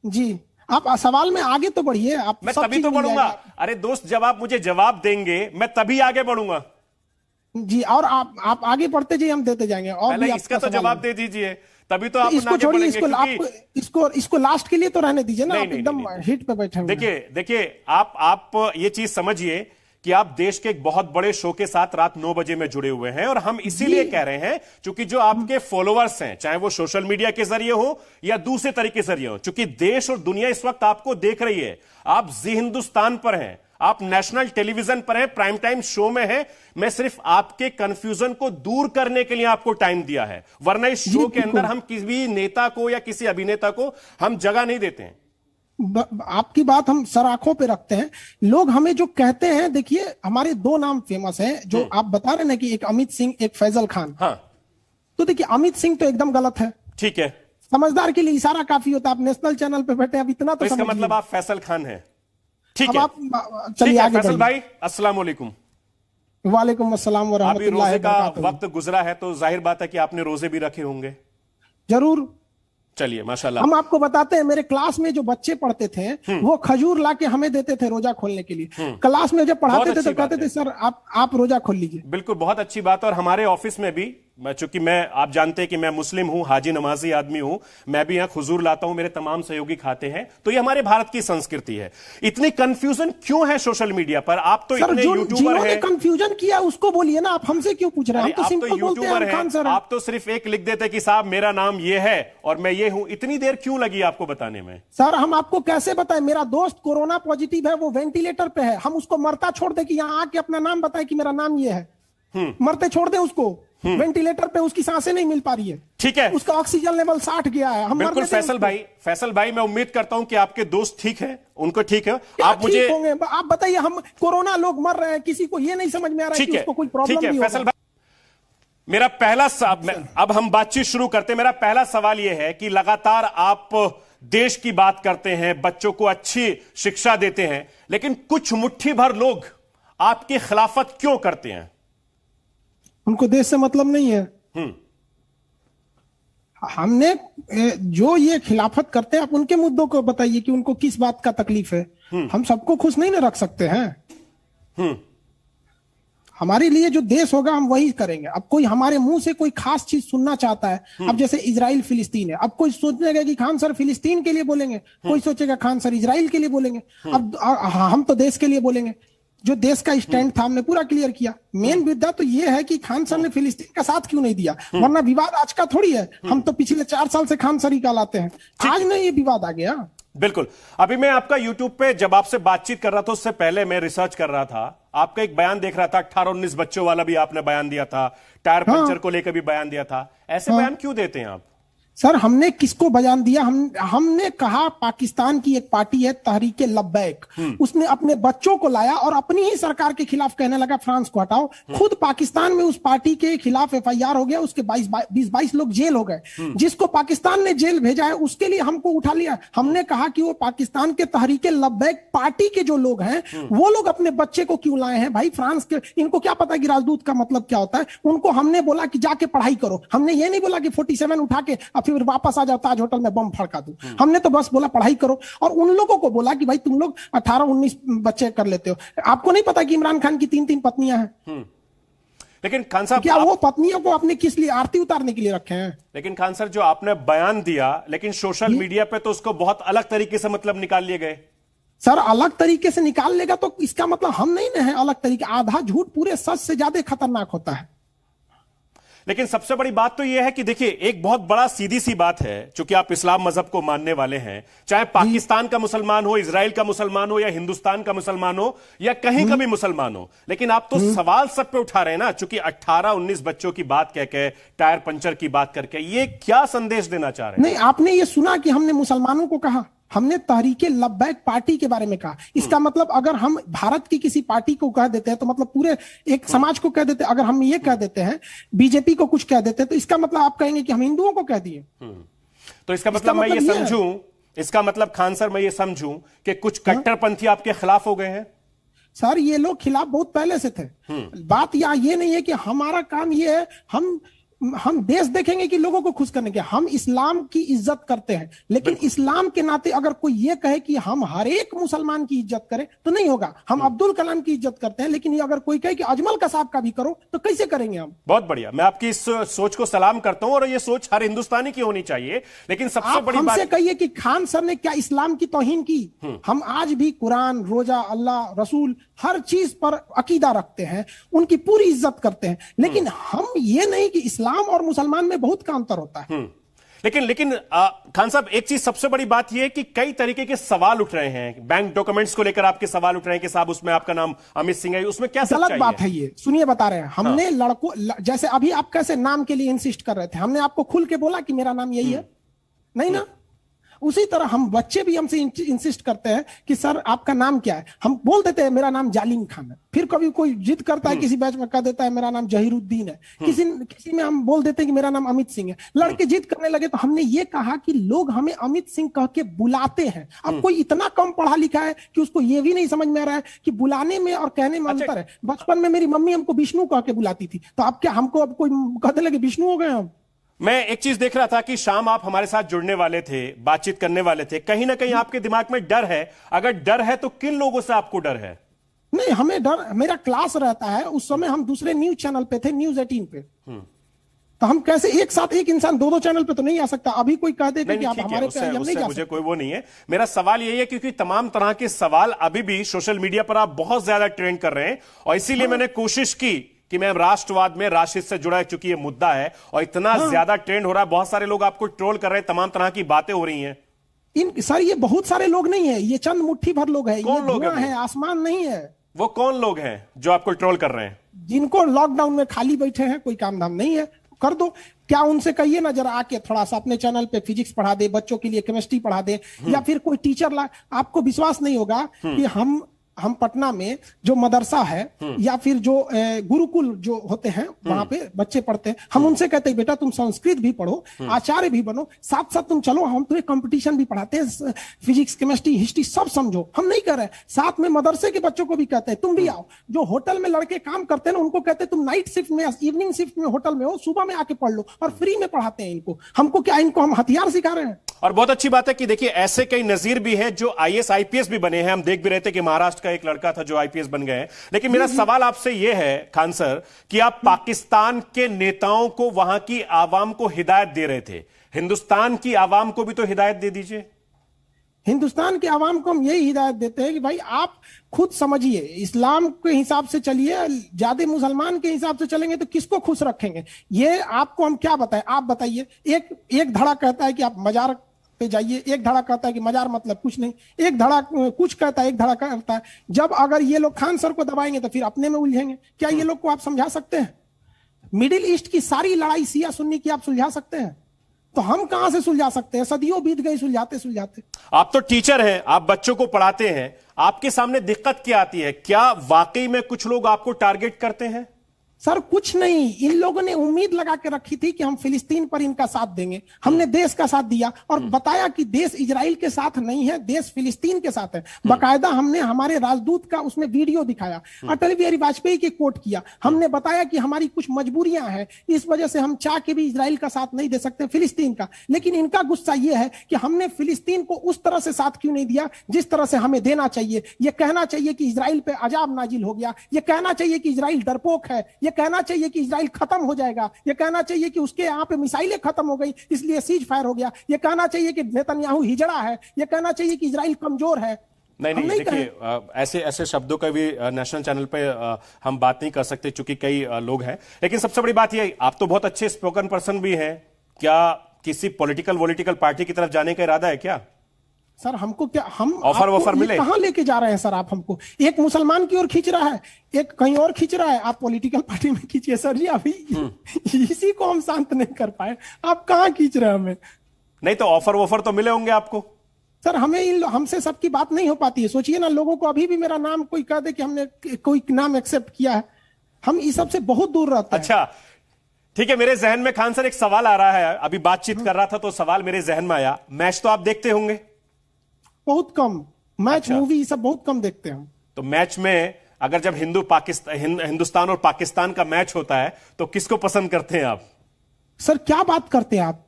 [SPEAKER 3] जी, आप सवाल में आगे तो बढ़िए। आप
[SPEAKER 1] मैं तभी तो बढ़ूंगा। अरे दोस्त, जब आप मुझे जवाब देंगे मैं तभी आगे बढ़ूंगा
[SPEAKER 3] जी। और आप आगे बढ़ते जाइए, हम देते जाएंगे। और
[SPEAKER 1] पहले इसका तो जवाब दे दीजिए, तभी तो आप
[SPEAKER 3] इसको छोड़िए, इसको लास्ट के लिए तो रहने दीजिए ना। आप एकदम हिट पे बैठे हैं।
[SPEAKER 1] देखिए, आप ये चीज समझिए कि आप देश के एक बहुत बड़े शो के साथ रात 9 बजे में जुड़े हुए हैं, और हम इसीलिए कह रहे हैं क्योंकि जो आपके फॉलोअर्स हैं, चाहे वो सोशल मीडिया के जरिए हो या दूसरे तरीके से जरिए हो, क्योंकि देश और दुनिया इस वक्त आपको देख रही है। आप जी हिंदुस्तान पर हैं, आप नेशनल टेलीविजन पर हैं, प्राइम टाइम शो में हैं। मैं सिर्फ आपके कंफ्यूजन को दूर करने के लिए आपको टाइम दिया है, वरना इस शो के अंदर हम किसी नेता को या किसी अभिनेता को हम जगह नहीं देते हैं।
[SPEAKER 3] आपकी बात हम सराखों पे रखते हैं। लोग हमें जो कहते हैं, देखिए, हमारे 2 नाम फेमस हैं, जो आप बता रहे हैं कि एक अमित सिंह, एक फैजल खान।
[SPEAKER 1] हाँ,
[SPEAKER 3] तो देखिए, अमित सिंह तो एकदम गलत है।
[SPEAKER 1] ठीक है,
[SPEAKER 3] समझदार के लिए इशारा काफी होता है। आप नेशनल चैनल पे बैठे हैं, अब इतना तो
[SPEAKER 1] इसका मतलब आप फैसल खान हैं। ठीक है,
[SPEAKER 3] आप चलिए आगे
[SPEAKER 1] फैसल भाई, अस्सलाम वालेकुम।
[SPEAKER 3] वालेकुम अस्सलाम व रहमतुल्लाहि व बरकातहू।
[SPEAKER 1] रोजे का वक्त गुजरा है, तो जाहिर बात है कि आपने रोजे भी रखे होंगे।
[SPEAKER 3] जरूर।
[SPEAKER 1] चलिए, माशाल्लाह।
[SPEAKER 3] हम आपको बताते हैं, मेरे क्लास में जो बच्चे पढ़ते थे वो खजूर लाके हमें देते थे रोजा खोलने के लिए। क्लास में जब पढ़ाते थे तो कहते थे, सर आप रोजा खोल लीजिए।
[SPEAKER 1] बिल्कुल, बहुत अच्छी बात। और हमारे ऑफिस में भी, चूंकि आप जानते हैं कि मैं मुस्लिम हूं, हाजी नमाजी आदमी हूं, मैं भी यहां खुजूर लाता हूं, मेरे तमाम सहयोगी खाते हैं। तो ये हमारे भारत की संस्कृति है। इतनी कंफ्यूजन क्यों है सोशल मीडिया पर? आप तो इतने यूट्यूबर हैं।
[SPEAKER 3] कंफ्यूजन किया उसको बोलिए ना, आप हमसे क्यों पूछ रहे हैं? हम तो सिंपल बोलते हैं खान सर।
[SPEAKER 1] आप तो सिर्फ एक लिख देते कि साहब मेरा नाम ये है और मैं ये हूं। इतनी देर क्यों लगी आपको बताने में?
[SPEAKER 3] सर, हम आपको कैसे बताएं? मेरा दोस्त कोरोना पॉजिटिव है, वो वेंटिलेटर पे है। हम उसको मरता छोड़ दे कि यहाँ आके अपना नाम बताए कि मेरा नाम ये है? मरते छोड़ दे उसको। वेंटिलेटर पे उसकी सांसें नहीं मिल पा रही है।
[SPEAKER 1] ठीक है,
[SPEAKER 3] उसका ऑक्सीजन लेवल 60 गया है। हम
[SPEAKER 1] बिल्कुल फैसल भाई, मैं उम्मीद करता हूं कि आपके दोस्त ठीक है, उनको ठीक है। आप मुझे
[SPEAKER 3] होंगे, आप बताइए। हम कोरोना लोग मर रहे हैं, किसी को ये नहीं समझ में आ रहा है कि उसको कोई प्रॉब्लम नहीं
[SPEAKER 1] फैसल भाई, मेरा पहला अब हम बातचीत शुरू करते हैं। मेरा पहला सवाल यह है कि लगातार आप देश की बात करते हैं, बच्चों को अच्छी शिक्षा देते हैं, लेकिन कुछ मुट्ठी भर लोग आपकी खिलाफत क्यों करते हैं?
[SPEAKER 3] उनको देश से मतलब नहीं है। हमने जो ये खिलाफत करते हैं, आप उनके मुद्दों को बताइए कि उनको किस बात का तकलीफ है। हम सबको खुश नहीं ना रख सकते हैं। हमारे लिए जो देश होगा हम वही करेंगे। अब कोई हमारे मुंह से कोई खास चीज सुनना चाहता है, अब जैसे इजराइल फिलिस्तीन है, अब कोई सोचेगा कि खान सर फिलिस्तीन के लिए बोलेंगे, कोई सोचेगा खान सर इजराइल के लिए बोलेंगे। अब हम तो देश के लिए बोलेंगे। जो देश का स्टैंड था हमने पूरा क्लियर किया। मेन मुद्दा तो ये है कि खान सर ने फिलिस्तीन का साथ क्यों नहीं दिया, वरना विवाद आज का थोड़ी है। हम तो पिछले 4 साल से खान सर ही कहलाते हैं, आज नहीं ये विवाद आ गया।
[SPEAKER 1] बिल्कुल। अभी मैं आपका यूट्यूब पे जब आपसे बातचीत कर रहा था, उससे पहले मैं रिसर्च कर रहा था, आपका एक बयान देख रहा था, 18-19 बच्चों वाला भी आपने बयान दिया था, टायर पंचर को लेकर भी बयान दिया था। ऐसे बयान क्यों देते हैं आप?
[SPEAKER 3] सर हमने किसको बयान दिया? हमने कहा पाकिस्तान की एक पार्टी है तहरीके लब्बैक, उसने अपने बच्चों को लाया और अपनी ही सरकार के खिलाफ कहने लगा फ्रांस को हटाओ। खुद पाकिस्तान में उस पार्टी के खिलाफ FIR हो गया, उसके 20-22 लोग जेल हो गए। जिसको पाकिस्तान ने जेल भेजा है उसके लिए हमको उठा लिया। हमने कहा कि वो पाकिस्तान के तहरीके लब्बैक पार्टी के जो लोग हैं वो लोग अपने बच्चे को क्यों लाए हैं? भाई फ्रांस के इनको क्या पता कि राजदूत का मतलब क्या होता है? उनको हमने बोला कि जाके पढ़ाई करो। हमने ये नहीं बोला कि 47 उठा के फिर वापस आ जाओ ताज होटल में बम फड़का दूं। हमने तो बस बोला पढ़ाई करो। और उन लोगों को बोला कि भाई तुम लोग 18-19 बच्चे कर लेते हो। आपको नहीं पता कि इमरान खान की 3-3 पत्नियां हैं?
[SPEAKER 1] लेकिन खान साहब,
[SPEAKER 3] क्या वो पत्नियों को आपने किस लिए आरती उतारने के लिए रखे हैं?
[SPEAKER 1] लेकिन खान सर, जो आपने बयान दिया, लेकिन सोशल मीडिया पे तो उसको बहुत अलग तरीके से मतलब निकाल लिए गए।
[SPEAKER 3] सर अलग तरीके से निकाल लेगा तो इसका मतलब हम नहीं ना है अलग तरीके। आधा झूठ पूरे सच से ज्यादा खतरनाक होता है।
[SPEAKER 1] लेकिन सबसे बड़ी बात तो यह है कि देखिए, एक बहुत बड़ा सीधी सी बात है, चूंकि आप इस्लाम मजहब को मानने वाले हैं, चाहे पाकिस्तान का मुसलमान हो, इजराइल का मुसलमान हो, या हिंदुस्तान का मुसलमान हो, या कहीं का भी मुसलमान हो, लेकिन आप तो सवाल सब पे उठा रहे हैं ना। चूंकि 18-19 बच्चों की बात कह के, टायर पंचर की बात करके, ये क्या संदेश देना चाह रहे हैं?
[SPEAKER 3] नहीं, आपने ये सुना कि हमने मुसलमानों को कहा? हमने तहरीके लब्बैक पार्टी के बारे में कहा। इसका मतलब अगर हम भारत की किसी पार्टी को कह देते हैं तो मतलब पूरे एक समाज को कह देते हैं। अगर हम ये कह देते हैं, बीजेपी को कुछ कह देते हैं, तो इसका मतलब आप कहेंगे कि हम हिंदुओं को कह दिए।
[SPEAKER 1] तो इसका मतलब मैं ये समझूं, इसका मतलब खान सर मैं ये समझूं कि कुछ कट्टरपंथी आपके खिलाफ हो गए हैं?
[SPEAKER 3] सर ये लोग खिलाफ बहुत पहले से थे। बात यहाँ ये नहीं है कि हमारा काम ये है हम देश देखेंगे कि लोगों को खुश करने के। हम इस्लाम की इज्जत करते हैं, लेकिन इस्लाम के नाते अगर कोई ये कहे कि हम हर एक मुसलमान की इज्जत करें तो नहीं होगा। हम अब्दुल कलाम की इज्जत करते हैं, लेकिन ये अगर कोई कहे कि अजमल कसाब का भी करो तो कैसे करेंगे हम?
[SPEAKER 1] बहुत बढ़िया, मैं आपकी इस सोच को सलाम करता हूं, और ये सोच हर हिंदुस्तानी की होनी चाहिए। लेकिन सबसे बड़ी बात,
[SPEAKER 3] हमसे कहिए कि खान सर ने क्या इस्लाम की तौहीन की? हम आज भी कुरान, रोजा, अल्लाह, रसूल, हर चीज पर अकीदा रखते हैं, उनकी पूरी इज्जत करते हैं। लेकिन हम ये नहीं कि इस्लाम और मुसलमान में बहुत का अंतर होता है।
[SPEAKER 1] लेकिन खान साहब, एक चीज सबसे बड़ी बात यह है कि कई तरीके के सवाल उठ रहे हैं। बैंक डॉक्यूमेंट्स को लेकर आपके सवाल उठ रहे हैं कि साहब उसमें आपका नाम अमित सिंह है, उसमें क्या सच्चाई है?
[SPEAKER 3] गलत बात है ये। सुनिए, बता रहे हैं। हमने लड़कों, जैसे अभी आप कैसे नाम के लिए इंसिस्ट कर रहे थे, हमने आपको खुल के बोला कि मेरा नाम यही है? नहीं ना। उसी तरह हम बच्चे भी हमसे इंसिस्ट करते हैं कि सर आपका नाम क्या है? हम बोल देते हैं मेरा नाम जालिम खान है। फिर कभी कोई जिद करता है, किसी बैच में कह देता है मेरा नाम जहीरुद्दीन है, किसी में हम बोल देते हैं कि मेरा नाम अमित सिंह है। लड़के जिद करने लगे तो हमने ये कहा कि लोग हमें अमित सिंह कह के बुलाते हैं। अब कोई इतना कम पढ़ा लिखा है कि उसको ये भी नहीं समझ में आ रहा है कि बुलाने में और कहने में अंतर है। बचपन में मेरी मम्मी हमको विष्णु कह के बुलाती थी, तो अब क्या हमको अब कोई कहने लगे विष्णु हो गए हम?
[SPEAKER 1] मैं एक चीज देख रहा था कि शाम आप हमारे साथ जुड़ने वाले थे, बातचीत करने वाले थे, कहीं ना कहीं आपके दिमाग में डर है। अगर डर है तो किन लोगों से आपको डर है?
[SPEAKER 3] नहीं, हमें डर, मेरा क्लास रहता है, उस समय हम दूसरे न्यूज चैनल पे थे, न्यूज 18 पे। तो हम कैसे एक साथ, एक इंसान दो चैनल पे तो नहीं आ सकता। अभी कोई कह दे कि आप हमारे पे हम नहीं जा सकते।
[SPEAKER 1] मुझे कोई वो नहीं है। मेरा सवाल यही है क्योंकि तमाम तरह के सवाल अभी भी सोशल मीडिया पर आप बहुत ज्यादा ट्रेंड कर रहे हैं, और इसीलिए मैंने कोशिश की कि मैं राष्ट्रवाद में राशिद से जुड़ा, चूंकि ये मुद्दा है और इतना ज्यादा ट्रेंड हो रहा है, बहुत सारे लोग आपको ट्रोल कर रहे हैं, तमाम तरह की बातें हो रही हैं।
[SPEAKER 3] सर ये बहुत सारे लोग नहीं है, ये चंद मुट्ठी भर लोग हैं।
[SPEAKER 1] कौन लोग
[SPEAKER 3] है? आसमान नहीं है।
[SPEAKER 1] वो कौन लोग हैं जो आपको ट्रोल कर रहे हैं?
[SPEAKER 3] जिनको लॉकडाउन में खाली बैठे हैं, कोई काम धाम नहीं है, कर दो। क्या उनसे कहिए ना जरा आके थोड़ा सा अपने चैनल पे फिजिक्स पढ़ा दे, बच्चों के लिए केमिस्ट्री पढ़ा दे, या फिर कोई टीचर ला। आपको विश्वास नहीं होगा कि हम हम पटना में जो मदरसा है या फिर जो गुरुकुल जो होते हैं वहां पे बच्चे पढ़ते हैं, हम उनसे कहते हैं बेटा तुम संस्कृत भी पढ़ो, आचार्य भी बनो, साथ साथ तुम चलो, हम तुम्हें कंपटीशन भी पढ़ाते हैं, फिजिक्स केमिस्ट्री हिस्ट्री सब समझो। हम नहीं कर रहे, साथ में मदरसे के बच्चों को भी कहते हैं तुम भी आओ। जो होटल में लड़के काम करते हैं ना उनको कहते हैं तुम नाइट शिफ्ट में इवनिंग शिफ्ट में होटल में हो, सुबह में आके पढ़ लो, और फ्री में पढ़ाते हैं इनको। हमको क्या, इनको हम हथियार सिखा रहे हैं?
[SPEAKER 1] और बहुत अच्छी बात है कि देखिए ऐसे कई नजीर भी हैं जो आईएएस आईपीएस भी बने हैं। हम देख भी रहे थे कि महाराष्ट्र का एक लड़का था जो आईपीएस बन गए हैं। लेकिन मेरा सवाल आपसे यह है खान सर कि आप पाकिस्तान के नेताओं को, वहां की आवाम को हिदायत दे रहे थे, हिंदुस्तान की आवाम को भी तो हिदायत दे दीजिए।
[SPEAKER 3] हिंदुस्तान के आवाम को हम यही हिदायत देते हैं कि भाई आप खुद समझिए, इस्लाम के हिसाब से चलिए, ज्यादा मुसलमान के हिसाब से चलेंगे तो किसको खुश रखेंगे? ये आपको हम क्या बताएं, आप बताइए। एक धड़ा कहता है कि आप मजार पे जाइए, एक धड़ा कहता है कि मजार मतलब कुछ नहीं, एक धड़ा कुछ कहता है, एक धड़ा कहता है। जब अगर ये लोग खान सर को दबाएंगे तो फिर अपने में उलझेंगे। क्या ये लोग को आप समझा सकते हैं? मिडिल ईस्ट की सारी लड़ाई शिया सुन्नी की आप सुलझा सकते हैं? तो हम कहां से सुलझा सकते हैं? सदियों बीत गई सुलझाते सुलझाते।
[SPEAKER 1] आप तो टीचर हैं, आप बच्चों को पढ़ाते हैं, आपके सामने दिक्कत क्या आती है? क्या वाकई में कुछ लोग आपको टारगेट करते हैं?
[SPEAKER 3] सर कुछ नहीं, इन लोगों ने उम्मीद लगा के रखी थी कि हम फिलिस्तीन पर इनका साथ देंगे। हमने देश का साथ दिया और बताया कि देश इजराइल के साथ नहीं है, देश फिलिस्तीन के साथ है। बाकायदा हमने हमारे राजदूत का उसमें वीडियो दिखाया, अटल बिहारी वाजपेयी के कोट किया। हमने बताया कि हमारी कुछ मजबूरियां हैं, इस वजह से हम चाह के भी इजराइल का साथ नहीं दे सकते, फिलिस्तीन का। लेकिन इनका गुस्सा यह है कि हमने फिलिस्तीन को उस तरह से साथ क्यों नहीं दिया जिस तरह से हमें देना चाहिए। यह कहना चाहिए कि इजराइल पे अजाब नाजिल हो गया, यह कहना चाहिए कि इजराइल डरपोक है, ये कहना चाहिए कि इजराइल खत्म हो जाएगा, ये कहना चाहिए कि उसके यहां पे मिसाइलें खत्म हो गई इसलिए सीज फायर हो गया, ये कहना चाहिए कि नेतन्याहू हिजड़ा है, ये कहना चाहिए कि इजराइल कमजोर है।
[SPEAKER 1] नहीं देखिए, ऐसे ऐसे शब्दों का भी नेशनल चैनल पे हम बात नहीं कर सकते क्योंकि कई लोग हैं। लेकिन सबसे बड़ी बात यह, आप तो बहुत अच्छे स्पोकन पर्सन भी हैं, क्या किसी पॉलिटिकल पार्टी की तरफ जाने का इरादा है क्या?
[SPEAKER 3] सर हमको क्या, हम
[SPEAKER 1] ऑफर मिले?
[SPEAKER 3] कहां लेके जा रहे हैं सर आप हमको? एक मुसलमान की ओर खींच रहा है, एक कहीं और खींच रहा है, आप पॉलिटिकल पार्टी में खींचिए। सर जी अभी इसी को हम शांत नहीं कर पाए, आप कहां खींच रहे हैं हमें?
[SPEAKER 1] नहीं तो ऑफर तो मिले होंगे आपको।
[SPEAKER 3] सर हमें हमसे सबकी बात नहीं हो पाती है। सोचिए ना, लोगों को अभी भी मेरा नाम कोई कह दे कि हमने कोई नाम एक्सेप्ट किया है, हम इस सब से बहुत दूर रहते हैं।
[SPEAKER 1] अच्छा ठीक है, मेरे जहन में खान सर एक सवाल आ रहा है, अभी बातचीत कर रहा था तो सवाल मेरे जहन में आया। मैच तो आप देखते होंगे?
[SPEAKER 3] बहुत कम मैच,
[SPEAKER 1] अच्छा।
[SPEAKER 3] मूवी सब बहुत कम देखते हैं।
[SPEAKER 1] तो मैच में अगर जब हिंदुस्तान और पाकिस्तान का मैच होता है तो किसको पसंद करते हैं आप?
[SPEAKER 3] सर क्या बात करते हैं आप,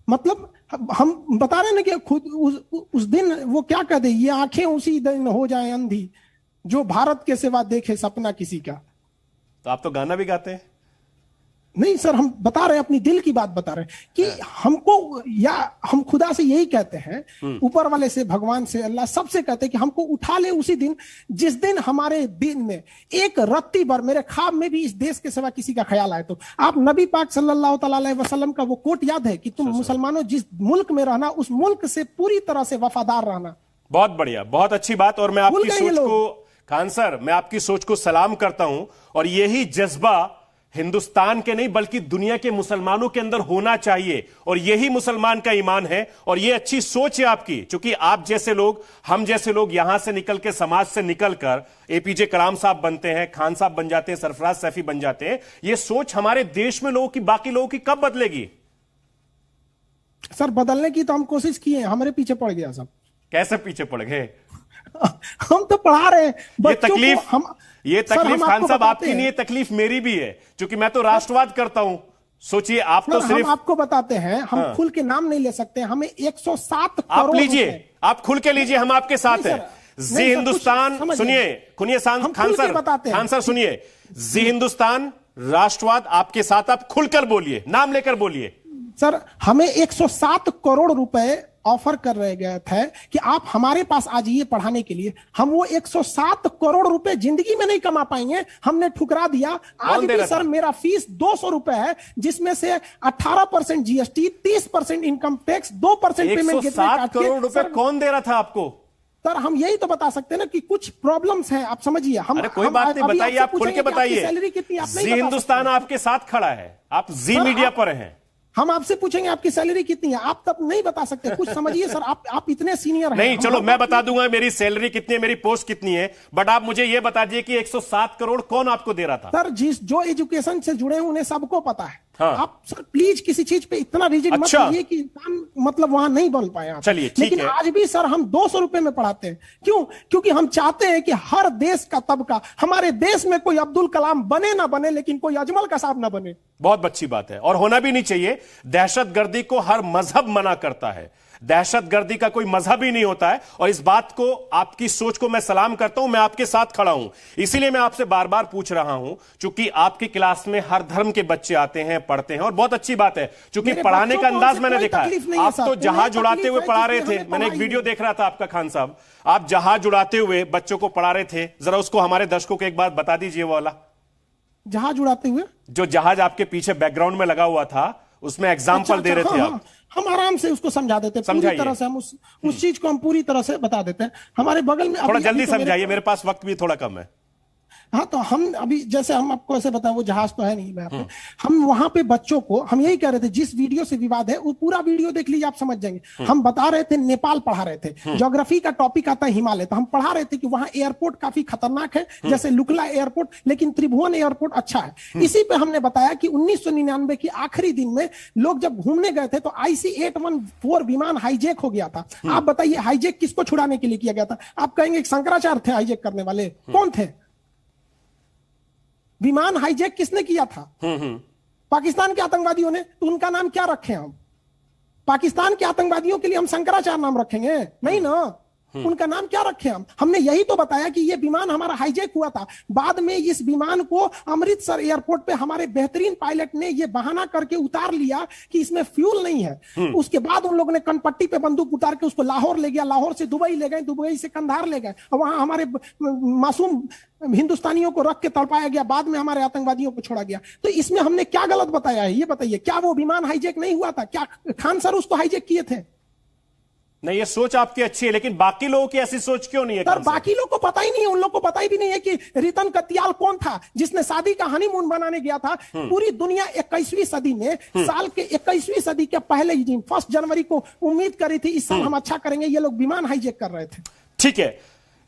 [SPEAKER 3] मतलब हम बता रहे हैं ना कि खुद उस दिन वो क्या कह दे, ये आंखें उसी दिन हो जाए अंधी जो भारत के सिवा देखे सपना किसी का।
[SPEAKER 1] तो आप तो गाना भी गाते हैं?
[SPEAKER 3] नहीं सर, हम बता रहे हैं, अपनी दिल की बात बता रहे हैं कि हमको, या हम खुदा से यही कहते हैं, ऊपर वाले से, भगवान से, अल्लाह सबसे कहते हैं कि हमको उठा ले उसी दिन जिस दिन हमारे दिन में एक रत्ती भर मेरे ख्वाब में भी इस देश के सिवा किसी का ख्याल आए। तो आप नबी पाक सल्लल्लाहु अलैहि वसल्लम का वो कोट याद है कि तुम मुसलमानों जिस मुल्क में रहना उस मुल्क से पूरी तरह से वफादार रहना।
[SPEAKER 1] बहुत बढ़िया, बहुत अच्छी बात। और मैं आपकी सोच को, खान सर मैं आपकी सोच को सलाम करता हूं, और यही जज्बा हिंदुस्तान के नहीं बल्कि दुनिया के मुसलमानों के अंदर होना चाहिए, और यही मुसलमान का ईमान है, और यह अच्छी सोच है आपकी। क्योंकि आप जैसे लोग, हम जैसे लोग यहां से निकल के, समाज से निकलकर एपीजे कलाम साहब बनते हैं, खान साहब बन जाते हैं, सरफराज सैफी बन जाते हैं। यह सोच हमारे देश में लोगों की, बाकी लोगों की कब बदलेगी?
[SPEAKER 3] सर बदलने की तो हम कोशिश किए, हमारे पीछे पड़ गया सब।
[SPEAKER 1] कैसे पीछे पड़ गए?
[SPEAKER 3] हम तो पढ़ा रहे हैं बच्चों को।
[SPEAKER 1] ये तकलीफ खान साहब आपकी नहीं है, तकलीफ मेरी भी है, क्योंकि मैं तो राष्ट्रवाद करता हूं। सोचिए, आप तो सिर्फ,
[SPEAKER 3] हम आपको बताते हैं, हम खुल के नाम नहीं ले सकते, हमें 107 करोड़
[SPEAKER 1] आप लीजिए, आप खुल के लीजिए, हम आपके साथ हैं। जी हिंदुस्तान, सुनिए खान सर सुनिए, जी हिंदुस्तान राष्ट्रवाद आपके साथ, आप खुलकर बोलिए, नाम लेकर बोलिए।
[SPEAKER 3] सर हमें 107 करोड़ रुपए ऑफर कर रहे गए थे कि आप हमारे पास आ जाइए पढ़ाने के लिए। हम वो 107 करोड़ रुपए जिंदगी में नहीं कमा पाएंगे, हमने ठुकरा दिया। आज भी सर मेरा फीस 200 रुपए है, जिसमें से 18% GST, 30% income tax, 2% payment.
[SPEAKER 1] 107 crore रुपए कौन दे रहा था आपको?
[SPEAKER 3] सर हम यही तो बता सकते हैं ना कि कुछ प्रॉब्लम्स हैं, आप समझिए।
[SPEAKER 1] अरे कोई बात नहीं, बताइए, आप खुल के बताइए।
[SPEAKER 3] सैलरी कितनी आप नहीं
[SPEAKER 1] जी हिंदुस्तान आपके साथ खड़ा है, आप जी मीडिया पर हैं।
[SPEAKER 3] हम आपसे पूछेंगे आपकी सैलरी कितनी है, आप तब नहीं बता सकते। कुछ समझिए सर, आप इतने सीनियर हैं।
[SPEAKER 1] नहीं, चलो मैं बता दूंगा मेरी सैलरी कितनी है, मेरी पोस्ट कितनी है, बट आप मुझे यह बता दीजिए कि 107 करोड़ कौन आपको दे रहा था?
[SPEAKER 3] सर जो एजुकेशन से जुड़े हैं उन्हें सबको पता है।
[SPEAKER 1] हाँ।
[SPEAKER 3] आप सर प्लीज किसी चीज पे इतना रिजिड मत करिए कि इंसान मतलब वहां नहीं बन पाए।
[SPEAKER 1] चलिए ठीक
[SPEAKER 3] लेकिन
[SPEAKER 1] है।
[SPEAKER 3] आज भी सर हम 200 रुपए में पढ़ाते हैं। क्यों? क्योंकि हम चाहते हैं कि हर देश का तबका, हमारे देश में कोई अब्दुल कलाम बने ना बने, लेकिन कोई अजमल कसाब ना बने।
[SPEAKER 1] बहुत अच्छी बात है और होना भी नहीं चाहिए। दहशतगर्दी को हर मजहब मना करता है, दहशतगर्दी का कोई मजहब ही नहीं होता है। और इस बात को, आपकी सोच को मैं सलाम करता हूं, मैं आपके साथ खड़ा हूं। इसीलिए मैं आपसे बार बार पूछ रहा हूं, चूंकि आपकी क्लास में हर धर्म के बच्चे आते हैं, पढ़ते हैं और बहुत अच्छी बात है, चूंकि पढ़ाने का अंदाज मैंने देखा है। आप तो जहाज उड़ाते हुए पढ़ा रहे थे, मैंने एक वीडियो देख रहा था आपका खान साहब, आप जहाज उड़ाते हुए बच्चों को पढ़ा रहे थे। जरा उसको हमारे दर्शकों को एक बार बता दीजिए, वो वाला
[SPEAKER 3] जहाज उड़ाते हुए
[SPEAKER 1] जो जहाज आपके पीछे बैकग्राउंड में लगा हुआ था, उसमें एग्जाम्पल दे रहे थे आप।
[SPEAKER 3] हम आराम से उसको समझा देते हैं पूरी तरह से। हम उस चीज को हम पूरी तरह से बता देते हैं। हमारे बगल में
[SPEAKER 1] थोड़ा जल्दी समझाइए, मेरे पास वक्त भी थोड़ा कम है।
[SPEAKER 3] हाँ, तो हम अभी जैसे हम आपको ऐसे बताएं, वो जहाज तो है नहीं मैं पे। हम वहां पे बच्चों को हम यही कह रहे थे, जिस वीडियो से विवाद है वो पूरा वीडियो देख लीजिए, आप समझ जाएंगे। हम बता रहे थे, नेपाल पढ़ा रहे थे, ज्योग्राफी का टॉपिक आता है हिमालय, तो हम पढ़ा रहे थे कि वहां एयरपोर्ट काफी खतरनाक है, जैसे लुकला एयरपोर्ट, लेकिन त्रिभुवन एयरपोर्ट अच्छा है। इसी पे हमने बताया कि 1999 के आखिरी दिन में लोग जब घूमने गए थे तो IC-814 विमान हाईजैक हो गया था। आप बताइए हाईजैक किसको छुड़ाने के लिए किया गया था? आप कहेंगे शंकराचार्य थे हाईजैक करने वाले, कौन थे? विमान हाईजैक किसने किया था? पाकिस्तान के आतंकवादियों ने। तो उनका नाम क्या रखें हम? पाकिस्तान के आतंकवादियों के लिए हम शंकराचार्य नाम रखेंगे? नहीं ना। उनका नाम क्या रखें हम? हमने यही तो बताया कि ये विमान हमारा हाईजैक हुआ था। बाद में इस विमान को अमृतसर एयरपोर्ट पे हमारे बेहतरीन पायलट ने ये बहाना करके उतार लिया कि इसमें फ्यूल नहीं है। उसके बाद उन लोगों ने कनपट्टी पे बंदूक उतार के उसको लाहौर ले गया, लाहौर से दुबई ले गए, दुबई से कंधार ले गए, और वहां हमारे मासूम हिंदुस्तानियों को रख के तड़पाया गया, बाद में हमारे आतंकवादियों को छोड़ा गया। तो इसमें हमने क्या गलत बताया है? ये बताइए, क्या वो विमान हाईजैक नहीं हुआ था? क्या खान सर उसको हाईजैक किए थे?
[SPEAKER 1] नहीं, ये सोच आपकी अच्छी है, लेकिन बाकी लोगों की ऐसी सोच क्यों नहीं है?
[SPEAKER 3] सर बाकी लोगों को पता ही नहीं है। उन लोग को पता ही भी नहीं है कि रितन कत्याल कौन था जिसने शादी का हनीमून बनाने गया था। पूरी दुनिया 21वीं सदी में, साल के 21वीं सदी के पहले ही दिन 1 जनवरी को उम्मीद करी थी इस साल हम अच्छा करेंगे। ये लोग विमान हाईजैक कर रहे थे।
[SPEAKER 1] ठीक है,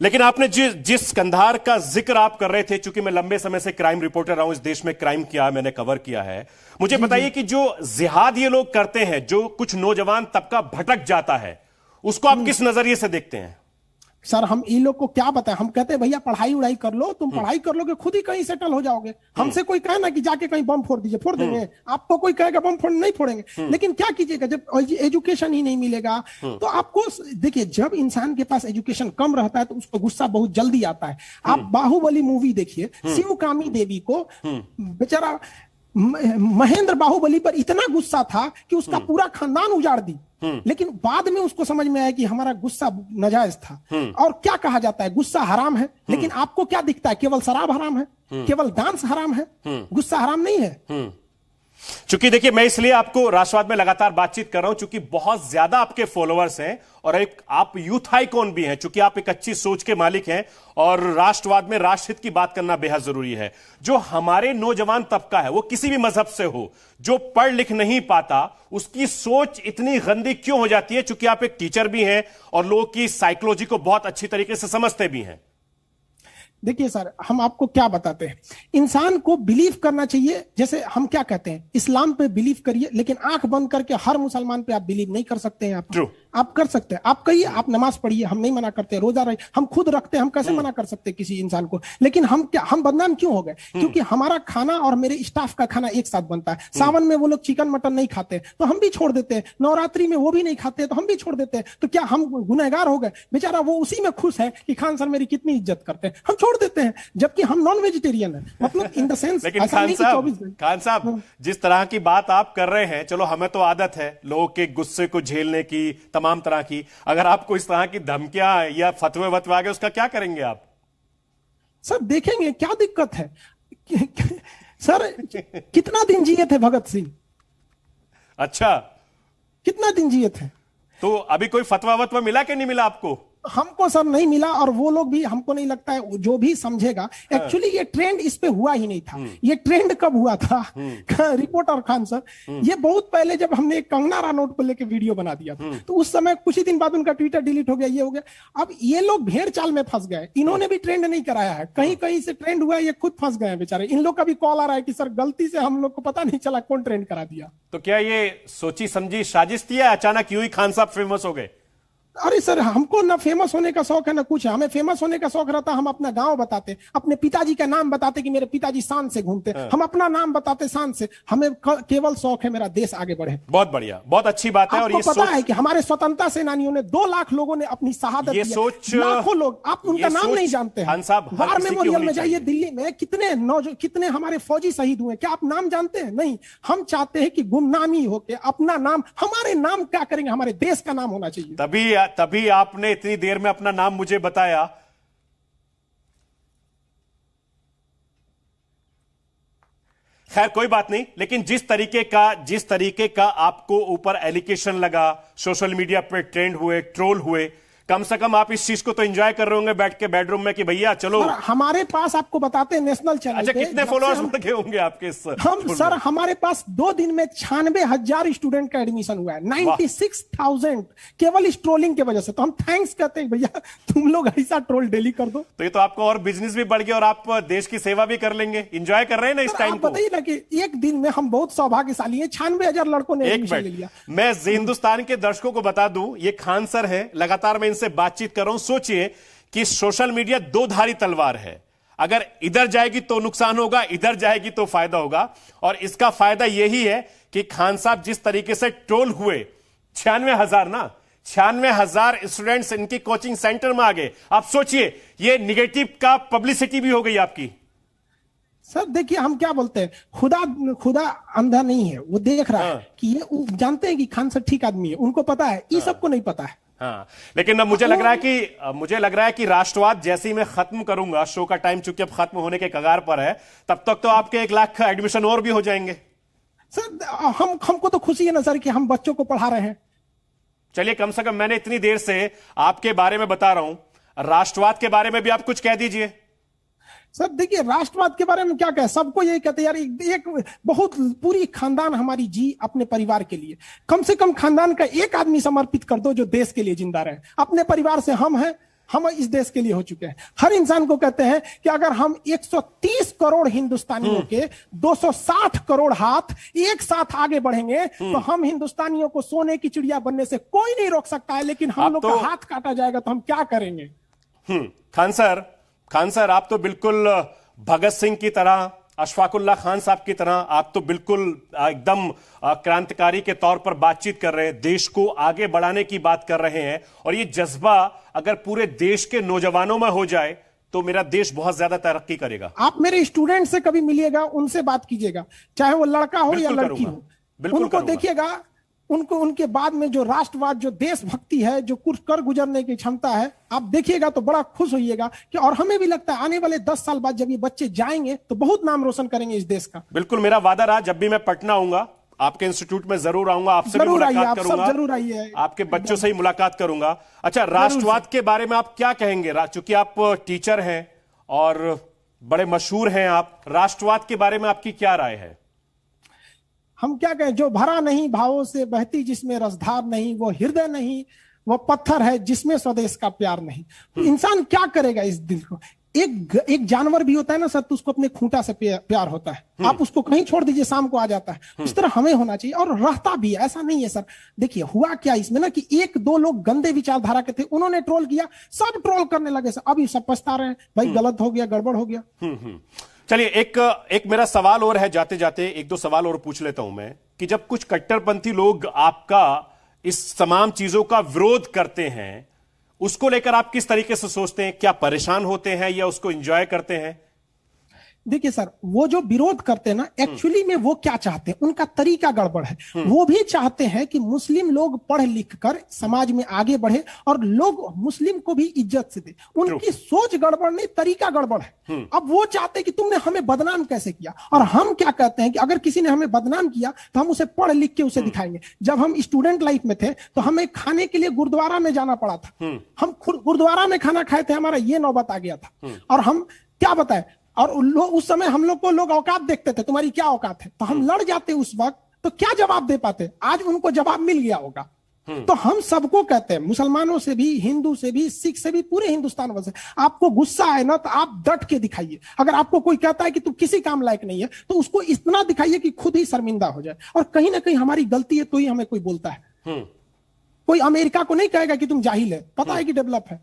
[SPEAKER 1] लेकिन आपने जिस कंधार का जिक्र आप कर रहे थे, चूंकि मैं लंबे समय से क्राइम रिपोर्टर रहा हूं, इस देश में क्राइम किया, मैंने कवर किया है, मुझे बताइए कि जो जिहाद ये लोग करते हैं, जो कुछ नौजवान तबका भटक जाता है, उसको आप किस नजरिए से देखते हैं?
[SPEAKER 3] सर हम इन लोग को क्या बताएं? हम कहते हैं भैया पढ़ाई उड़ाई कर लो, तुम पढ़ाई कर लोगे खुद ही कहीं सेटल हो जाओगे। हमसे कोई कहे ना कि जाके कहीं बम फोड़ दीजिए, फोड़ देंगे। आपको कोई कहेगा बम फोड़, नहीं फोड़ेंगे। लेकिन क्या कीजिएगा जब एजुकेशन ही नहीं मिलेगा? तो आपको देखिए, जब इंसान के पास एजुकेशन कम रहता है तो उसको गुस्सा बहुत जल्दी आता है। आप बाहुबली मूवी देखिए, शिवकामी देवी को बेचारा महेंद्र बाहुबली पर इतना गुस्सा था कि उसका पूरा खानदान उजाड़ दी। लेकिन बाद में उसको समझ में आया कि हमारा गुस्सा नाजायज था। और क्या कहा जाता है, गुस्सा हराम है। लेकिन आपको क्या दिखता है? केवल शराब हराम है, केवल डांस हराम है, गुस्सा हराम नहीं है। चूंकि
[SPEAKER 1] देखिए, मैं इसलिए आपको राष्ट्रवाद में लगातार बातचीत कर रहा हूं, चूंकि बहुत ज्यादा आपके फॉलोअर्स हैं और एक आप यूथ आइकॉन भी हैं, चूंकि आप एक अच्छी सोच के मालिक हैं और राष्ट्रवाद में राष्ट्रहित की बात करना बेहद जरूरी है। जो हमारे नौजवान तबका है, वो किसी भी मजहब से हो, जो पढ़ लिख नहीं पाता, उसकी सोच इतनी गंदी क्यों हो जाती है? चूंकि आप एक टीचर भी हैं और लोगों की साइकोलॉजी को बहुत अच्छी तरीके से समझते भी हैं।
[SPEAKER 3] देखिए सर, हम आपको क्या बताते हैं, इंसान को बिलीव करना चाहिए। जैसे हम क्या कहते हैं, इस्लाम पे बिलीव करिए, लेकिन आंख बंद करके हर मुसलमान पे आप बिलीव नहीं कर सकते हैं। आप कर सकते हैं, आप कहिए, आप नमाज पढ़िए, हम नहीं मना करते, रोजा रहिए, हम खुद रखते हैं, हम कैसे मना कर सकते हैं किसी इंसान को? लेकिन हम बदनाम क्यों हो गए? क्योंकि हमारा खाना और मेरे स्टाफ का खाना एक साथ बनता है। सावन में वो लोग चिकन मटन नहीं खाते तो हम भी छोड़ देते हैं, नवरात्रि में वो भी नहीं खाते तो हम भी छोड़ देते हैं। तो क्या हम गुनहगार हो गए? बेचारा वो उसी में खुश है कि खान सर मेरी कितनी इज्जत करते हैं, हम छोड़ देते हैं, जबकि हम नॉन वेजिटेरियन है। मतलब इन द सेंस।
[SPEAKER 1] लेकिन खान साहब, जिस तरह की बात आप कर रहे हैं, चलो हमें तो आदत है लोगों के गुस्से को झेलने की, तमाम तरह की, अगर आपको इस तरह की धमकियां या फतवे वतवे आ गए, उसका क्या करेंगे आप?
[SPEAKER 3] सर देखेंगे, क्या दिक्कत है? सर कितना दिन जिए थे भगत सिंह?
[SPEAKER 1] अच्छा,
[SPEAKER 3] कितना दिन जिए थे?
[SPEAKER 1] तो अभी कोई फतवा वतवा मिला कि नहीं मिला आपको?
[SPEAKER 3] हमको सर नहीं मिला, और वो लोग भी, हमको नहीं लगता है जो भी समझेगा, एक्चुअली ये ट्रेंड इस पे हुआ ही नहीं था। ये ट्रेंड कब हुआ था रिपोर्टर खान सर, ये बहुत पहले जब हमने एक कंगना रनौत को लेके वीडियो बना दिया था, तो उस समय कुछ ही दिन बाद उनका ट्विटर डिलीट हो गया, ये हो गया। अब ये लोग भेड़ चाल में फंस गए, इन्होंने भी ट्रेंड नहीं कराया है, कहीं कहीं से ट्रेंड हुआ है, ये खुद फंस गए हैं बेचारे। इन लोग का भी कॉल आ रहा है कि सर गलती से हम लोग को पता नहीं चला कौन ट्रेंड करा दिया।
[SPEAKER 1] तो क्या ये सोची समझी साजिश थी या अचानक यूं ही खान साहब फेमस हो गए?
[SPEAKER 3] अरे सर, हमको ना फेमस होने का शौक है ना कुछ है। हमें फेमस होने का शौक रहता, हम अपना गांव बताते, अपने पिताजी का नाम बताते कि मेरे पिताजी शान से घूमते, हम अपना नाम बताते शान से। हमें केवल शौक है मेरा देश आगे बढ़े।
[SPEAKER 1] बहुत बढ़िया, बहुत अच्छी बात है। और ये
[SPEAKER 3] पता है कि हमारे स्वतंत्रता सेनानियों ने 2 लाख लोगों ने अपनी शहादत दी, लाखों लोग, आप उनका नाम नहीं जानते हैं।
[SPEAKER 1] खान साहब,
[SPEAKER 3] वार मेमोरियल में जाइए दिल्ली में, कितने हमारे फौजी शहीद हुए, क्या आप नाम जानते हैं? नहीं। हम चाहते हैं कि गुमनामी होके अपना नाम, हमारे नाम क्या करेंगे, हमारे देश का नाम होना चाहिए।
[SPEAKER 1] तभी आपने इतनी देर में अपना नाम मुझे बताया। खैर कोई बात नहीं, लेकिन जिस तरीके का आपको ऊपर एलिगेशन लगा, सोशल मीडिया पे ट्रेंड हुए, ट्रोल हुए, कम से कम आप इस चीज को तो एंजॉय कर रहे होंगे बैठ के बेडरूम में कि भैया चलो।
[SPEAKER 3] हमारे पास, आपको बताते हैं, नेशनल चैनल।
[SPEAKER 1] अच्छा, कितने फॉलोअर्स बढ़ गए होंगे आपके इस?
[SPEAKER 3] हम सर, हमारे पास 2 दिन में 96,000 स्टूडेंट का एडमिशन हुआ है, 96,000 केवल इस ट्रोलिंग की वजह से। तो हम थैंक्स कहते हैं भैया, तुम लोग ऐसा ट्रोल डेली कर दो।
[SPEAKER 1] तो ये तो आपको और बिजनेस भी बढ़ गया और आप देश की सेवा भी कर लेंगे। एंजॉय कर रहे हैं ना इस टाइम को?
[SPEAKER 3] बताइए ना कि एक दिन में हम बहुत सौभाग्यशाली हैं, 96,000 लड़कों ने एडमिशन ले लिया।
[SPEAKER 1] मैं हिंदुस्तान के दर्शकों को बता दूं, ये खान सर है, लगातार मैं इनसे बातचीत कर रहा हूं। सोचिए कि सोशल मीडिया 2 धारी तलवार है, अगर इधर जाएगी तो नुकसान होगा, इधर जाएगी तो फायदा होगा। और इसका फायदा यही है कि खान साहब जिस तरीके से ट्रोल हुए, 96,000 स्टूडेंट्स इनकी कोचिंग सेंटर में आ गए। आप सोचिए, ये निगेटिव का पब्लिसिटी भी हो गई आपकी।
[SPEAKER 3] सर देखिए, हम क्या बोलते हैं, खुदा अंधा नहीं है, वो देख रहा है कि ये जानते हैं कि खान सर ठीक आदमी है, उनको पता है, ये सबको नहीं पता है।
[SPEAKER 1] हाँ, लेकिन अब मुझे लग रहा है कि राष्ट्रवाद जैसे ही मैं खत्म करूंगा, शो का टाइम चूंकि अब खत्म होने के कगार पर है, तब तक तो आपके 1 लाख एडमिशन और भी हो जाएंगे।
[SPEAKER 3] सर हमको तो खुशी है ना सर कि हम बच्चों को पढ़ा रहे हैं।
[SPEAKER 1] चलिए, कम से कम मैंने इतनी देर से आपके बारे में बता रहा हूं, राष्ट्रवाद के बारे में भी आप कुछ कह दीजिए।
[SPEAKER 3] सर देखिए, राष्ट्रवाद के बारे में क्या कहे, सबको यही कहते हैं यार, एक बहुत पूरी खानदान हमारी जी अपने परिवार के लिए, कम से कम खानदान का एक आदमी समर्पित कर दो जो देश के लिए जिंदा रहे। अपने परिवार से हम इस देश के लिए हो चुके हैं। हर इंसान को कहते हैं कि अगर हम 130 करोड़ हिंदुस्तानियों के 260 करोड़ हाथ एक साथ आगे बढ़ेंगे तो हम हिंदुस्तानियों को सोने की चिड़िया बनने से कोई नहीं रोक सकता है। लेकिन हम लोग का हाथ काटा जाएगा तो हम क्या करेंगे?
[SPEAKER 1] खान सर, आप तो बिल्कुल भगत सिंह की तरह, अशफाकुल्लाह खान साहब की तरह, आप तो बिल्कुल एकदम क्रांतिकारी के तौर पर बातचीत कर रहे हैं, देश को आगे बढ़ाने की बात कर रहे हैं। और ये जज्बा अगर पूरे देश के नौजवानों में हो जाए तो मेरा देश बहुत ज्यादा तरक्की करेगा।
[SPEAKER 3] आप मेरे स्टूडेंट से कभी मिलिएगा, उनसे बात कीजिएगा, चाहे वो लड़का हो या लड़की हो, उनको देखिएगा, उनके बाद में जो राष्ट्रवाद, जो देशभक्ति है, जो कुछ कर गुजरने की क्षमता है, आप देखिएगा तो बड़ा खुश होइएगा कि। और हमें भी लगता है आने वाले 10 साल बाद जब ये बच्चे जाएंगे तो बहुत नाम रोशन करेंगे इस देश का।
[SPEAKER 1] बिल्कुल, मेरा वादा रहा, जब भी मैं पटना आऊंगा आपके इंस्टीट्यूट में जरूर आऊंगा, आपसे भी मुलाकात करूंगा,
[SPEAKER 3] जरूर आइए,
[SPEAKER 1] आपके बच्चों से ही मुलाकात करूंगा। अच्छा, राष्ट्रवाद के बारे में आप क्या कहेंगे, चूंकि आप टीचर हैं और बड़े मशहूर हैं, आप राष्ट्रवाद के बारे में आपकी क्या राय है?
[SPEAKER 3] हम क्या कहें, जो भरा नहीं भावों से बहती जिसमें रसधार नहीं, वो हृदय नहीं, वो पत्थर है जिसमें स्वदेश का प्यार नहीं। तो इंसान क्या करेगा इस दिल को? एक जानवर भी होता है ना सर, तो उसको अपने खूंटा से प्यार होता है, आप उसको कहीं छोड़ दीजिए शाम को आ जाता है। इस तरह हमें होना चाहिए और रहता भी है, ऐसा नहीं है सर। देखिए हुआ क्या इसमें ना कि 1-2 लोग गंदे विचारधारा के थे, उन्होंने ट्रोल किया, सब ट्रोल करने लगे सर, अभी सब पछता रहे हैं, भाई गलत हो गया, गड़बड़ हो गया।
[SPEAKER 1] चलिए, एक मेरा सवाल और है, जाते जाते 1-2 सवाल और पूछ लेता हूं मैं, कि जब कुछ कट्टरपंथी लोग आपका इस तमाम चीजों का विरोध करते हैं, उसको लेकर आप किस तरीके से सोचते हैं? क्या परेशान होते हैं या उसको एंजॉय करते हैं?
[SPEAKER 3] देखिए सर, वो जो विरोध करते हैं ना, एक्चुअली में वो क्या चाहते हैं, उनका तरीका गड़बड़ है। वो भी चाहते हैं कि मुस्लिम लोग पढ़ लिख कर समाज में आगे बढ़े और लोग मुस्लिम को भी इज्जत से दे। उनकी सोच गड़बड़ नहीं, तरीका गड़बड़ है। अब वो चाहते हैं कि तुमने हमें बदनाम कैसे किया, और हम क्या कहते हैं कि अगर किसी ने हमें बदनाम किया तो हम उसे पढ़ लिख के उसे दिखाएंगे। जब हम स्टूडेंट लाइफ में थे तो हमें खाने के लिए गुरुद्वारा में जाना पड़ा था। हम गुरुद्वारा में खाना खाए थे, हमारा ये नौबत आ गया था। और हम क्या बताए, और उस समय हम लोग को लोग औकात देखते थे, तुम्हारी क्या औकात है, तो हम लड़ जाते उस वक्त, तो क्या जवाब दे पाते। आज उनको जवाब मिल गया होगा। तो हम सबको कहते हैं, मुसलमानों से भी, हिंदू से भी, सिख से भी, पूरे हिंदुस्तान में से, आपको गुस्सा है ना तो आप डट के दिखाइए। अगर आपको कोई कहता है कि तू किसी काम लायक नहीं है तो उसको इतना दिखाइए कि खुद ही शर्मिंदा हो जाए। और कहीं ना कहीं हमारी गलती है तो ही हमें कोई बोलता है। कोई अमेरिका को नहीं कहेगा कि तुम जाहिल है, पता है कि डेवलप है।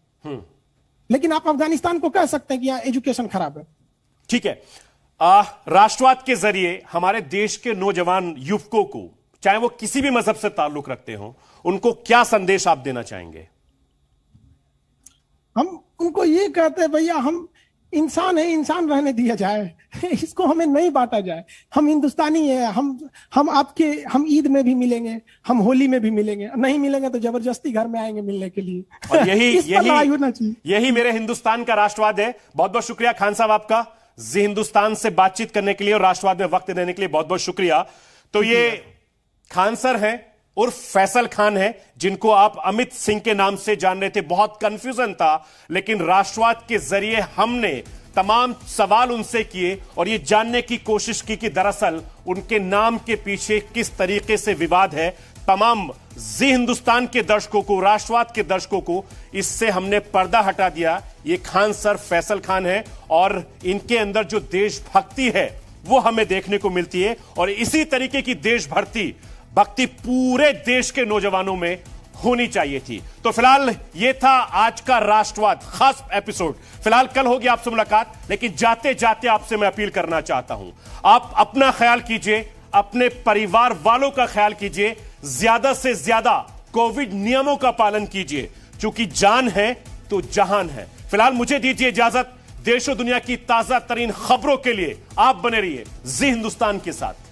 [SPEAKER 3] लेकिन आप अफगानिस्तान को कह सकते हैं कि यहाँ एजुकेशन खराब है।
[SPEAKER 1] ठीक है, राष्ट्रवाद के जरिए हमारे देश के नौजवान युवकों को, चाहे वो किसी भी मजहब से ताल्लुक रखते हो, उनको क्या संदेश आप देना चाहेंगे? हम उनको ये कहते हैं, भैया हम इंसान है, इंसान रहने दिया जाए, इसको हमें नहीं बांटा जाए। हम हिंदुस्तानी है, हम ईद में भी मिलेंगे, हम होली में भी मिलेंगे, नहीं मिलेंगे तो जबरदस्ती घर में आएंगे मिलने के लिए। और यही मेरे हिंदुस्तान का राष्ट्रवाद है। बहुत बहुत शुक्रिया खान साहब आपका, जी हिंदुस्तान से बातचीत करने के लिए और राष्ट्रवाद में वक्त देने के लिए बहुत बहुत शुक्रिया। तो ये खान सर हैं उर्फ फैसल खान है, जिनको आप अमित सिंह के नाम से जान रहे थे। बहुत कंफ्यूजन था, लेकिन राष्ट्रवाद के जरिए हमने तमाम सवाल उनसे किए और ये जानने की कोशिश की कि दरअसल उनके नाम के पीछे किस तरीके से विवाद है। तमाम जी हिंदुस्तान के दर्शकों को, राष्ट्रवाद के दर्शकों को इससे हमने पर्दा हटा दिया। ये खान सर फैसल खान है और इनके अंदर जो देशभक्ति है वो हमें देखने को मिलती है, और इसी तरीके की देशभक्ति पूरे देश के नौजवानों में होनी चाहिए थी। तो फिलहाल ये था आज का राष्ट्रवाद खास एपिसोड। फिलहाल कल होगी आपसे मुलाकात, लेकिन जाते जाते आपसे मैं अपील करना चाहता हूं, आप अपना ख्याल कीजिए, अपने परिवार वालों का ख्याल कीजिए, ज्यादा से ज्यादा कोविड नियमों का पालन कीजिए, क्योंकि जान है तो जहान है। फिलहाल मुझे दीजिए इजाजत। देश और दुनिया की ताजा तरीन खबरों के लिए आप बने रहिए जी हिंदुस्तान के साथ।